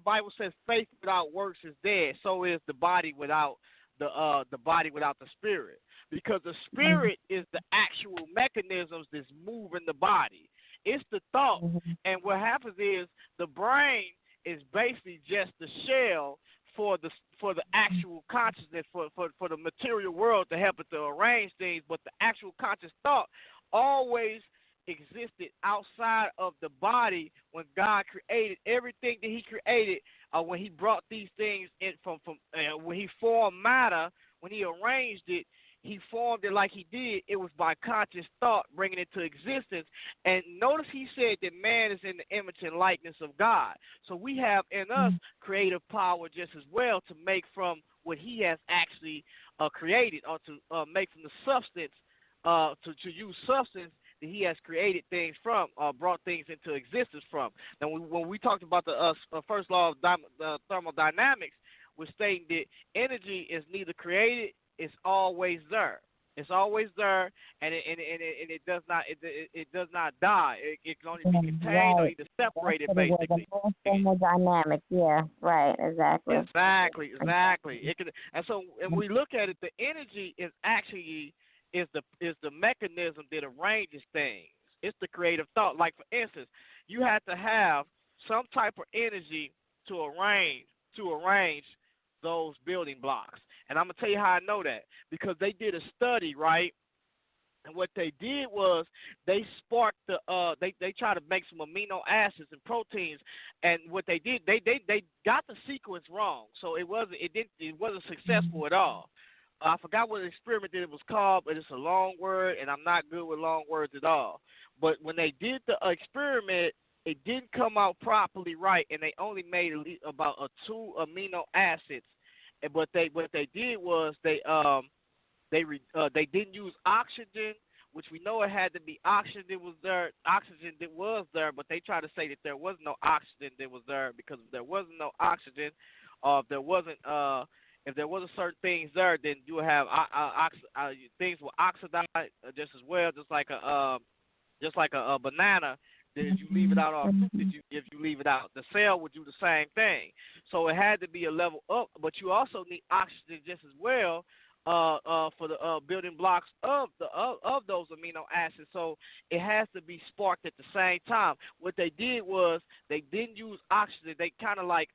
Bible says faith without works is dead. So is the body without the body without the spirit, because the spirit is the actual mechanisms that's moving the body. It's the thought, and what happens is the brain is basically just the shell for the actual consciousness for the material world to help it to arrange things, but the actual conscious thought always existed outside of the body when God created everything that He created. When He brought these things in from when He formed matter, when He arranged it, He formed it like He did. It was by conscious thought bringing it to existence. And notice He said that man is in the image and likeness of God. So we have in us creative power just as well to make from what He has actually created, or to make from the substance, to use substance that He has created things from, brought things into existence from. Now, when we talked about the first law of thermodynamics, we're stating that energy is neither created; it's always there. It's always there, and it does not die. It can only be contained or either separated, basically. Thermodynamics, yeah, right, exactly. Exactly. It can, and we look at it, the energy is actually is the mechanism that arranges things. It's the creative thought. Like, for instance, you have to have some type of energy to arrange those building blocks. And I'm gonna tell you how I know that, because they did a study, right? And what they did was they sparked they tried to make some amino acids and proteins, and what they did, they got the sequence wrong, so it wasn't successful at all. I forgot what experiment that it was called, but it's a long word, and I'm not good with long words at all. But when they did the experiment, it didn't come out properly right, and they only made about 2 amino acids. And what they did was they didn't use oxygen, which we know it had to be oxygen that was there, but they tried to say that there was no oxygen that was there, because if there wasn't no oxygen, or if there wasn't certain things there, then you would have things will oxidize just as well, just like a banana. That if you leave it out, or if you leave it out, the cell would do the same thing. So it had to be a level up, but you also need oxygen just as well for the building blocks of those amino acids. So it has to be sparked at the same time. What they did was they didn't use oxygen. They kind of like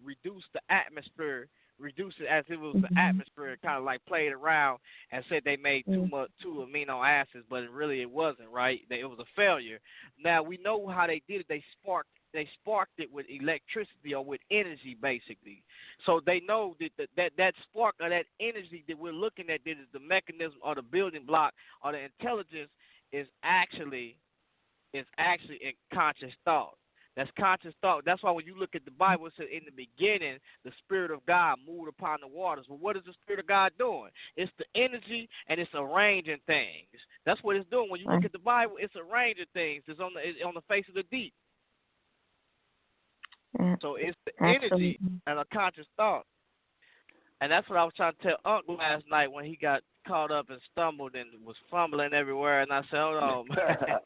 reduced the atmosphere. Reduced it as it was the atmosphere, kind of like played around and said they made 2 amino acids, but really it wasn't, right? It was a failure. Now we know how they did it. They sparked it with electricity, or with energy, basically. So they know that spark or that energy that we're looking at, that is the mechanism or the building block or the intelligence, is actually in conscious thought. That's conscious thought. That's why when you look at the Bible, it says in the beginning, the Spirit of God moved upon the waters. Well, what is the Spirit of God doing? It's the energy, and it's arranging things. That's what it's doing. When you look at the Bible, it's arranging things. It's on the face of the deep. So it's the energy and a conscious thought. And that's what I was trying to tell Unc last night when he got caught up and stumbled and was fumbling everywhere. And I said, hold on, man.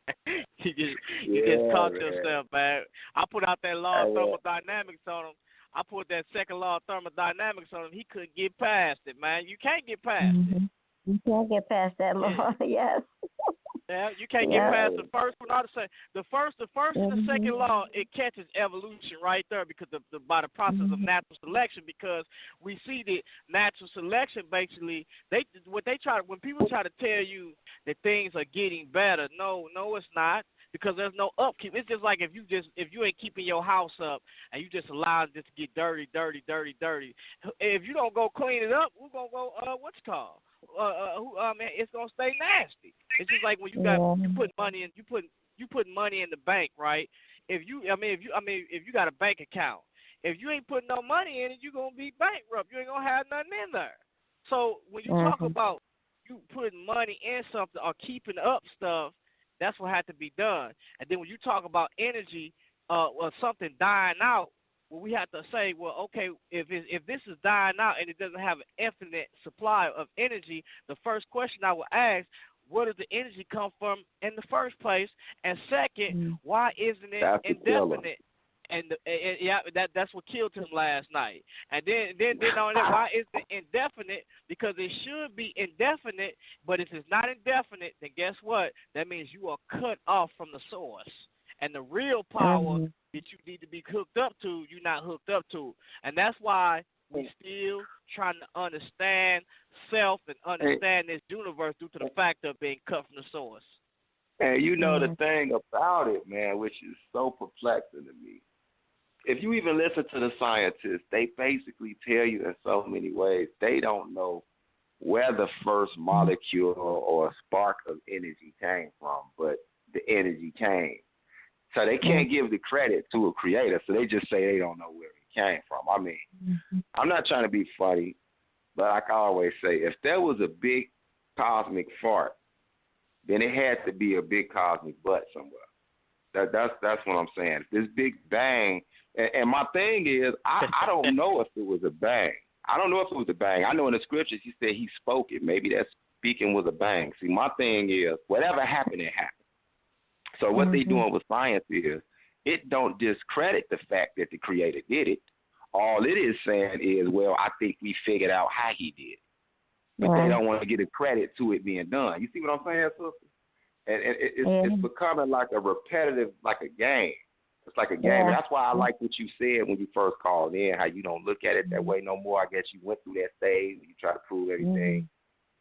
you just caught yourself, man. I put out that law of thermodynamics on him. I put that second law of thermodynamics on him. He couldn't get past it, man. You can't get past it. You can't get past that law, yes. Yeah, you can't get past the first one. The first and the second law, it catches evolution right there, because by the process of natural selection. Because we see that natural selection, basically, when people try to tell you that things are getting better, no, it's not. Because there's no upkeep. It's just like if you ain't keeping your house up and you just allow it just to get dirty. If you don't go clean it up, who's gonna go? What's it called? It's gonna stay nasty. It's just like when you put money in, you put money in the bank, right? If you got a bank account, if you ain't putting no money in it, you're gonna be bankrupt. You ain't gonna have nothing in there. So when you talk about you putting money in something or keeping up stuff, that's what had to be done. And then when you talk about energy, or something dying out, well, we have to say, well, okay, if this is dying out and it doesn't have an infinite supply of energy, the first question I would ask, where does the energy come from in the first place? And second, why isn't it indefinite? And yeah, that's what killed him last night. And then on that, why is it indefinite? Because it should be indefinite, but if it's not indefinite, then guess what? That means you are cut off from the source. And the real power that you need to be hooked up to, you're not hooked up to. And that's why we still trying to understand self and understand this universe due to the fact of being cut from the source. And you know the thing about it, man, which is so perplexing to me. If you even listen to the scientists, they basically tell you in so many ways they don't know where the first molecule or spark of energy came from, but the energy came. So they can't give the credit to a creator, so they just say they don't know where it came from. I mean, I'm not trying to be funny, but like I always say, if there was a big cosmic fart, then it had to be a big cosmic butt somewhere. That's what I'm saying. This big bang, and my thing is, I don't know if it was a bang. I don't know if it was a bang. I know in the scriptures he said he spoke it. Maybe that speaking was a bang. See, my thing is, whatever happened, it happened. So what they doing with science is, it don't discredit the fact that the creator did it. All it is saying is, well, I think we figured out how he did it. But they don't want to get a credit to it being done. You see what I'm saying, sister? And it's becoming like a repetitive, like a game. It's like a game. And that's why I like what you said when you first called in, how you don't look at it that way no more. I guess you went through that stage when you try to prove everything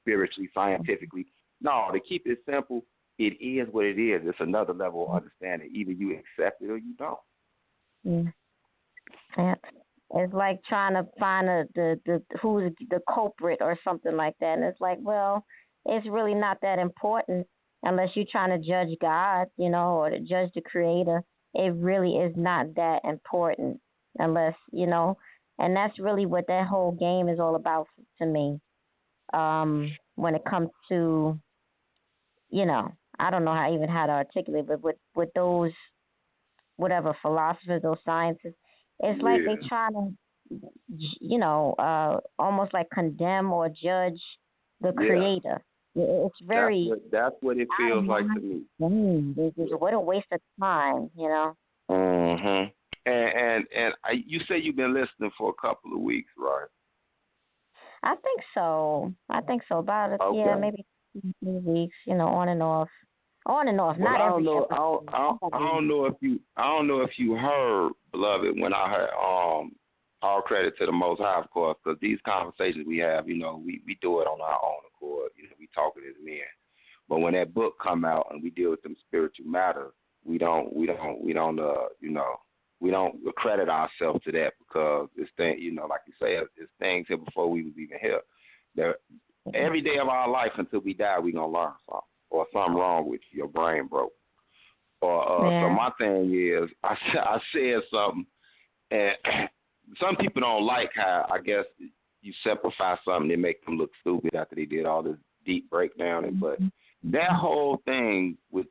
spiritually, scientifically. No, to keep it simple, it is what it is. It's another level of understanding. Either you accept it or you don't. Yeah. It's like trying to find the who's the culprit or something like that. And it's like, well, it's really not that important unless you're trying to judge God, or to judge the creator. It really is not that important unless, and that's really what that whole game is all about to me. When it comes to, I don't know how to articulate, but with those, whatever philosophers or scientists, it's like they trying to, almost like condemn or judge the creator. It's very. That's what it feels like to me. What a waste of time, And you say you've been listening for a couple of weeks, right? I think so. About maybe 3 weeks. On and off. On and off. Well, Not every I episode. don't know if you heard, beloved, when I heard all credit to the Most High, of course, because these conversations we have, we do it on our own accord. We talking as men. But when that book come out and we deal with them spiritual matters, we don't accredit ourselves to that because it's thing, like you say, it's things here before we was even here. Every day of our life until we die, we gonna learn something. Or something wrong with you, your brain broke. So my thing is, I said something, and some people don't like how, I guess, you simplify something and make them look stupid after they did all this deep breakdown. But that whole thing with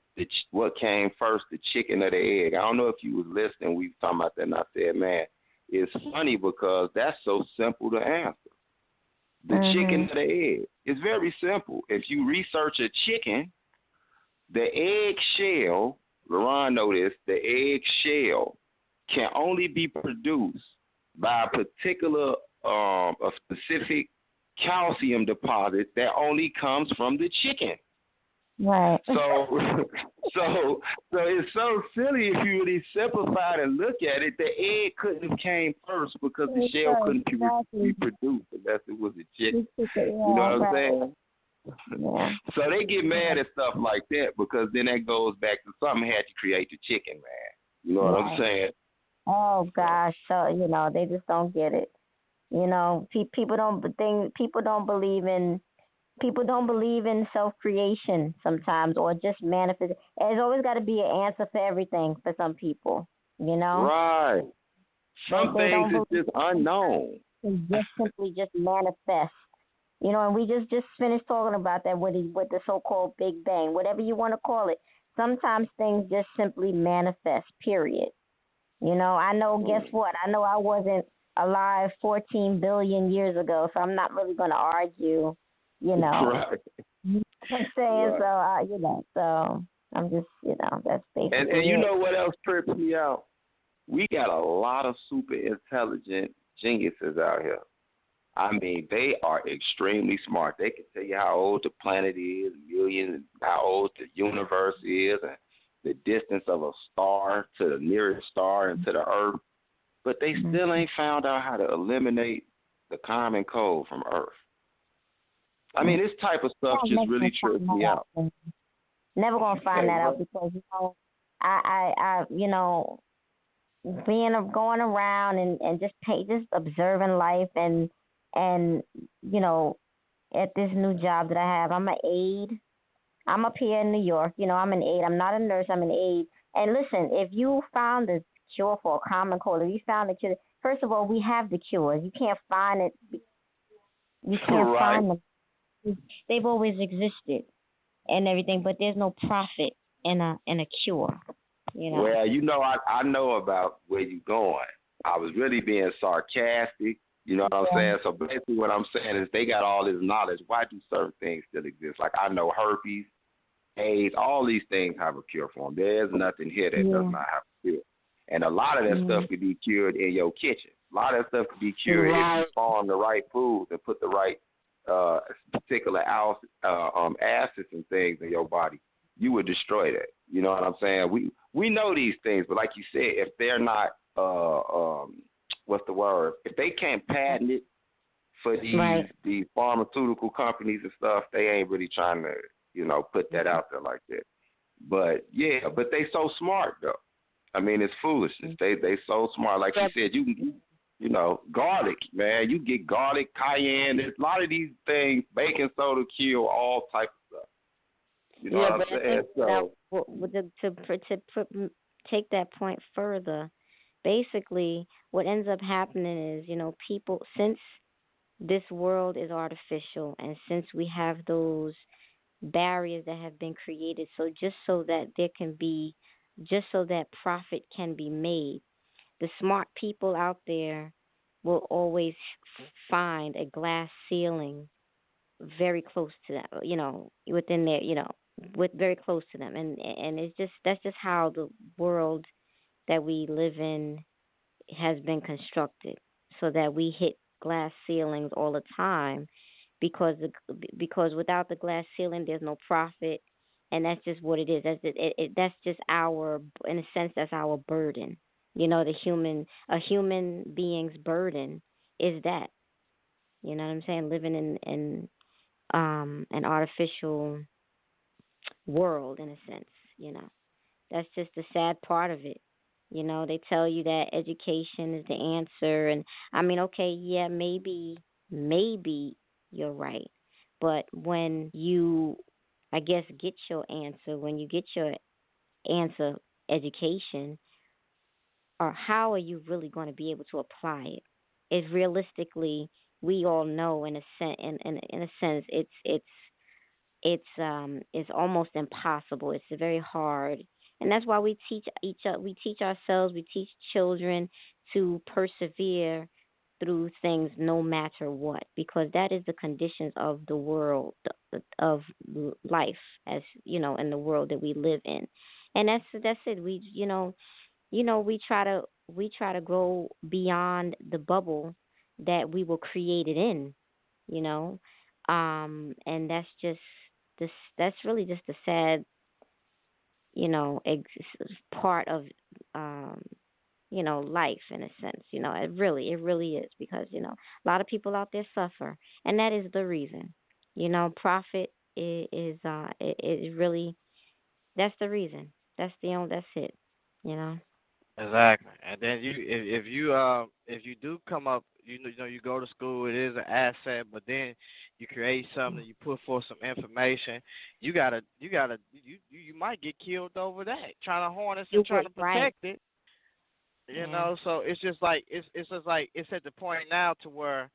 what came first, the chicken or the egg, I don't know if you was listening, we was talking about that, and I said, man, it's funny because that's so simple to answer. The chicken or the egg. It's very simple. If you research a chicken, the egg shell, LaRon noticed, the egg shell can only be produced by a particular, a specific calcium deposit that only comes from the chicken. Right. So it's so silly if you really simplify it and look at it. The egg couldn't have came first because the shell couldn't be produced unless it was a chicken. You know what I'm saying? Yeah. So they get mad at stuff like that because then that goes back to something had to create the chicken, man. You know what I'm saying? Oh gosh, so they just don't get it. People don't believe in self-creation sometimes, or just manifest. There's always got to be an answer for everything for some people, Right. Some things is just unknown. Just simply just manifest. And we just finished talking about that with the so-called Big Bang, whatever you want to call it. Sometimes things just simply manifest, period. I know, guess what? I know I wasn't alive 14 billion years ago, so I'm not really going to argue. Right. You know what I'm saying? Right. So, so I'm just, that's basically And you know what else trips me out? We got a lot of super intelligent geniuses out here. I mean, they are extremely smart. They can tell you how old the planet is, millions, how old the universe is, and the distance of a star to the nearest star and to the Earth. But they still ain't found out how to eliminate the common cold from Earth. I mean, this type of stuff just really trips me out. Never gonna find that out because going around and just observing life and at this new job that I have, I'm an aide. I'm up here in New York. I'm an aide. I'm not a nurse. I'm an aide. And listen, if you found the cure for a common cold, if you found the cure, first of all, we have the cures. You can't find it. You can't find them. They've always existed and everything, but there's no profit in a cure. Well, I know about where you're going. I was really being sarcastic. You know what I'm saying? So basically what I'm saying is they got all this knowledge. Why do certain things still exist? Like I know herpes, AIDS, all these things have a cure for them. There's nothing here that does not have a cure. And a lot of that stuff can be cured in your kitchen. A lot of that stuff can be cured if you farm the right foods and put the right particular acids and things in your body. You would destroy that. You know what I'm saying? We know these things, but like you said, if they're not what's the word? If they can't patent it for these pharmaceutical companies and stuff, they ain't really trying to, put that out there like that. But but they so smart though. I mean, it's foolishness. They so smart. Like you said, you can garlic, man. You get garlic, cayenne. There's a lot of these things, baking soda, kill all types of stuff. You know what I'm saying? To take that point further, basically, what ends up happening is, people, since this world is artificial and since we have those barriers that have been created, so that profit can be made, the smart people out there will always find a glass ceiling very close to them, within their, with very close to them, and that's just how the world that we live in has been constructed, so that we hit glass ceilings all the time, because without the glass ceiling there's no profit, and that's just what it is. That's just our, in a sense, that's our burden. A human being's burden is that. You know what I'm saying? Living in an artificial world, in a sense. That's just the sad part of it. They tell you that education is the answer, and I mean, okay, yeah, maybe you're right, but when you, I guess, get your answer, education, or how are you really going to be able to apply it? If realistically, we all know, in a sense, it's almost impossible. It's very hard, and that's why we teach ourselves, we teach children to persevere through things no matter what, because that is the conditions of the world, of life, as in the world that we live in, and that's it. We try to grow beyond the bubble that we were created in, and that's really just a sad, part of, life, in a sense. It really is, because a lot of people out there suffer, and that is the reason. Profit is really, that's the reason. That's it. You know. Exactly. And then if you do come up, you go to school, it is an asset, but then you create something, you put forth some information, you might get killed over that, trying to harness and trying to protect it. So it's just like it's at the point now to where,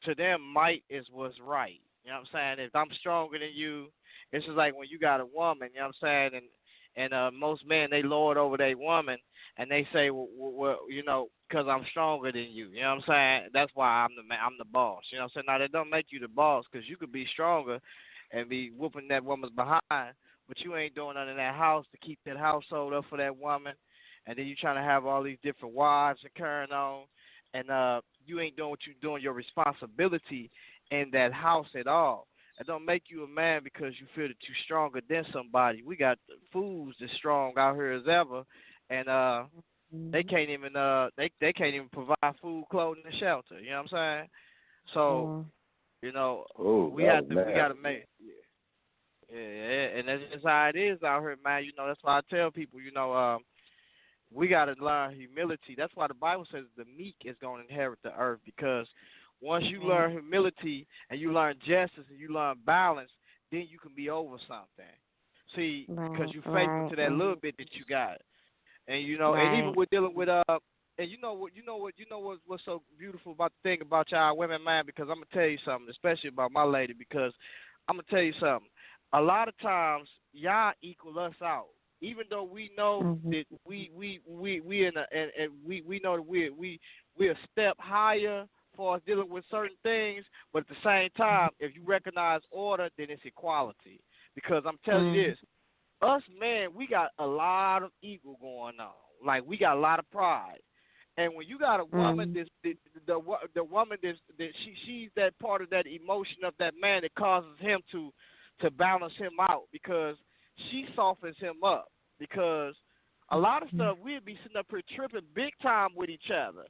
to them, might is what's right. You know what I'm saying? If I'm stronger than you, it's just like when you got a woman. You know what I'm saying? And most men, they lord over their woman, and they say, well, because I'm stronger than you. You know what I'm saying? That's why I'm the boss. You know what I'm saying? Now that don't make you the boss, because you could be stronger and be whooping that woman's behind, but you ain't doing nothing in that house to keep that household up for that woman. and then you trying to have all these different wives and carrying on, and you ain't doing what you doing your responsibility in that house at all. It don't make you a man because you feel that you're stronger than somebody. We got fools as strong out here as ever, and they can't even they can't even provide food, clothing, and shelter. You know what I'm saying? So you know we gotta make yeah, and that's just how it is out here, man. You know that's why I tell people, you know, we gotta learn humility. That's why the Bible says the meek is gonna inherit the earth, because once you learn humility and you learn justice and you learn balance, then you can be over something. See, because you're faithful to that little bit that you got. And you know, and even with dealing with and what's so beautiful about the thing about y'all women, man, because I'm gonna tell you something, especially about my lady, because I'm gonna tell you something. A lot of times y'all equal us out. Even though we know that we in a and we know that we're a step higher for us dealing with certain things, but at the same time, if you recognize order, then it's equality. Because I'm telling you this, us men, we got a lot of ego going on. Like, we got a lot of pride. And when you got a woman, the woman she's that part of that emotion of that man that causes him to balance him out, because she softens him up. Because a lot of stuff, we'd be sitting up here tripping big time with each other,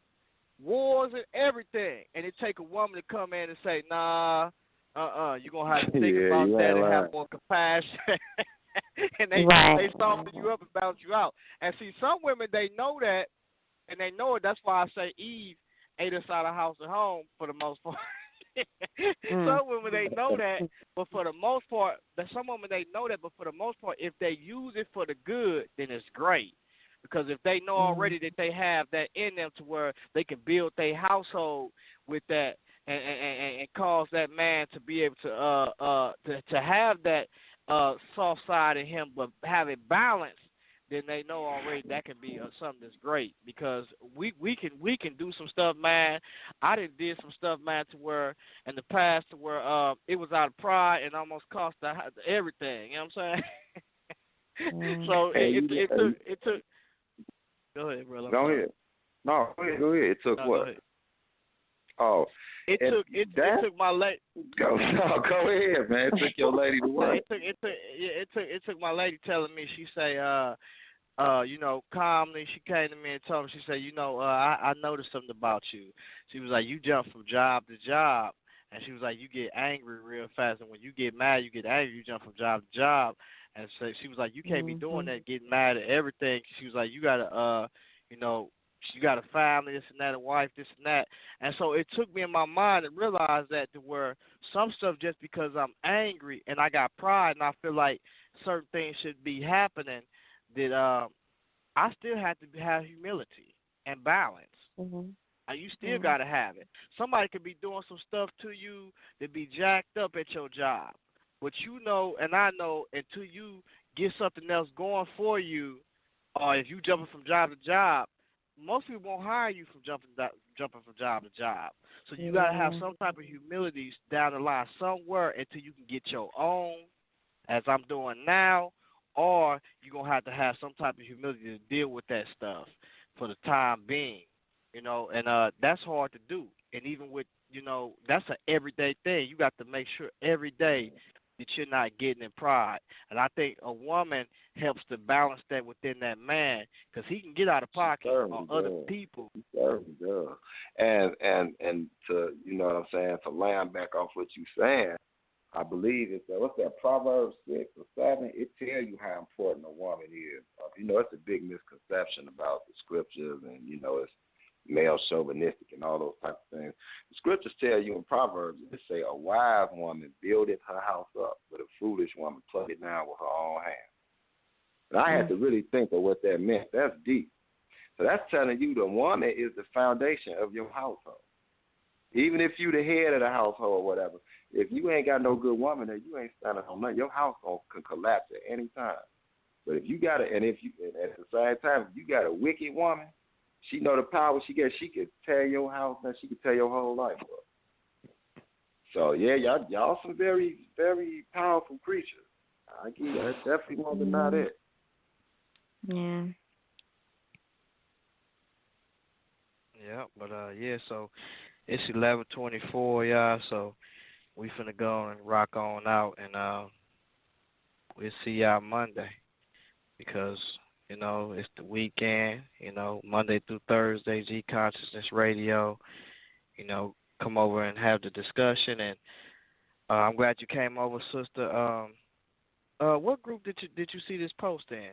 wars and everything, and it take a woman to come in and say, nah, you're gonna have to think about that and have more compassion. And they soften you up and balance you out. And see, some women, they know that, and they know it. That's why I say Eve ate us out of house and home for the most part. Some women, they know that, but for the most part, some women, they know that, but for the most part, if they use it for the good, then it's great. Because if they know already that they have that in them to where they can build their household with that, and cause that man to be able to have that soft side in him, but have it balanced, then they know already that can be something that's great. Because we can do some stuff, man. I did some stuff, man, to where in the past to where it was out of pride and almost cost everything. You know what I'm saying? So it took. Go ahead, brother. Go ahead. No, go ahead. It took what? Oh, it took my lady. Go ahead, man. It took your lady to what? It took my lady telling me. She say, you know, calmly. She came to me and told me. She said, you know, I noticed something about you. She was like, you jump from job to job, and she was like, you get angry real fast, and when you get mad, you get angry. You jump from job to job, and so she was like, you can't be doing that, getting mad at everything. She was like, you gotta, you know. You got a family, this and that, a wife, this and that. And so it took me in my mind to realize that to where some stuff, just because I'm angry and I got pride and I feel like certain things should be happening, that I still have to have humility and balance. You still got to have it. Somebody could be doing some stuff to you that be jacked up at your job. But you know, and I know, until you get something else going for you, or if you jumping from job to job, most people won't hire you from jumping from job to job. So you got to have some type of humility down the line somewhere until you can get your own, as I'm doing now, or you're going to have some type of humility to deal with that stuff for the time being, you know, and that's hard to do. And even with, you know, that's an everyday thing. You got to make sure every day that you're not getting in pride. And I think a woman helps to balance that within that man, because he can get out of pocket on other people. He certainly does. And to, you know what I'm saying, to land back off what you're saying, I believe it's, what's that, Proverbs 6 or 7, it tells you how important a woman is. You know, it's a big misconception about the scriptures, and, you know, it's male chauvinistic and all those types of things. The scriptures tell you in Proverbs, they say a wise woman buildeth her house up, but a foolish woman pluck it down with her own hands. And I had to really think of what that meant. That's deep. So that's telling you the woman is the foundation of your household. Even if you the head of the household or whatever, if you ain't got no good woman there, you ain't standing on nothing. Your household can collapse at any time. But if you got at the same time, if you got a wicked woman, she know the power she gets. She could tear your house and she could tear your whole life up. So yeah, y'all some very, very powerful creatures. I definitely won't deny that. Yeah. Yeah, but yeah, so it's 11:24, y'all. So we finna go and rock on out, and we'll see y'all Monday because it's the weekend. Monday through Thursday, G Consciousness Radio. Come over and have the discussion, and I'm glad you came over, sister. What group did you see this post in?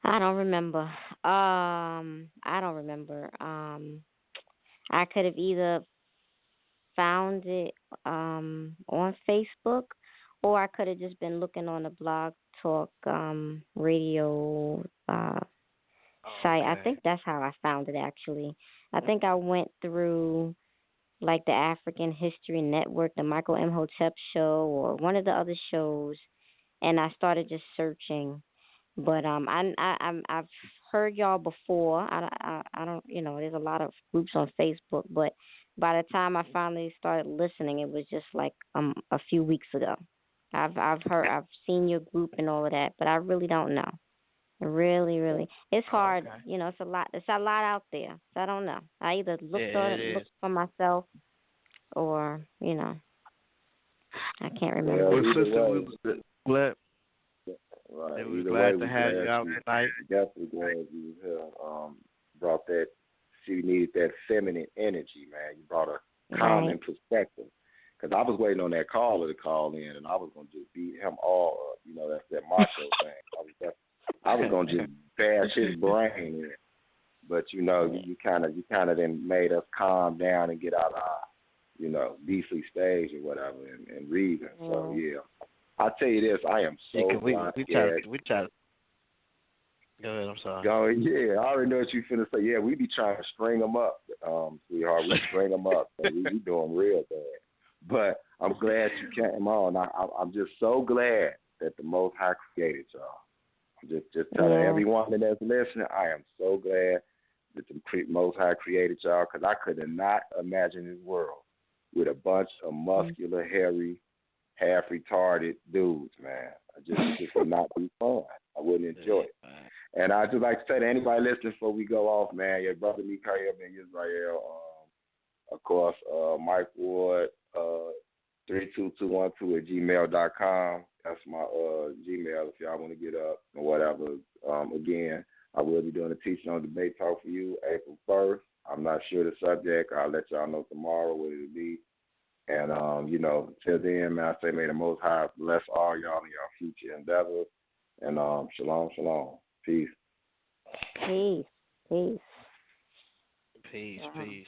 I don't remember. I don't remember. I could have either found it on Facebook, or I could have just been looking on the Blog Talk radio site. I Okay. think that's how I found it actually. I think I went through like the African History Network, the Michael M. Hotep show, or one of the other shows, and I started just searching. But I've heard y'all before. I don't there's a lot of groups on Facebook, but by the time I finally started listening, it was just like a few weeks ago. I've seen your group and all of that, but I really don't know. Really, really, it's hard. Okay. It's a lot. It's a lot out there. So I don't know. I either Yeah, it looked is. for myself, or I can't remember. Well, Well, either sister, we way, was glad. right. We was Either way, glad to we have you glad out you tonight. definitely glad you brought that. She needed that feminine energy, man. You brought a Right. calming perspective. Because I was waiting on that caller to call in, and I was gonna just beat him all up. That's that macho thing. I was gonna just bash his brain in. But you kind of then made us calm down and get out of our beastly stage or whatever and reason. So yeah, I tell you this, I am Yeah, so 'cause we glad. we try to we try to. Go ahead. I'm sorry. Going, yeah, I already know what you finna say. Yeah, we be trying to string them up, sweetheart. We string them up. So we doing real bad. But I'm glad you came on. I'm just so glad that the Most High created y'all. I'm just telling everyone that's listening, I am so glad that the Most High created y'all, because I could not imagine this world with a bunch of muscular, hairy, half retarded dudes, man. Just would not be fun. I wouldn't enjoy it. And I'd just like to say to anybody listening before we go off, man, your brother Mikael Ben Israel, of course, Mike Ward, 32212 at gmail.com. That's my Gmail if y'all want to get up or whatever. Again, I will be doing a teaching on debate talk for you April 1st. I'm not sure the subject. I'll let y'all know tomorrow what it'll be. And, till then, man, I say may the Most High bless all y'all in your future endeavors. And shalom, shalom. Peace. Peace. Peace. Peace. Yeah. Peace.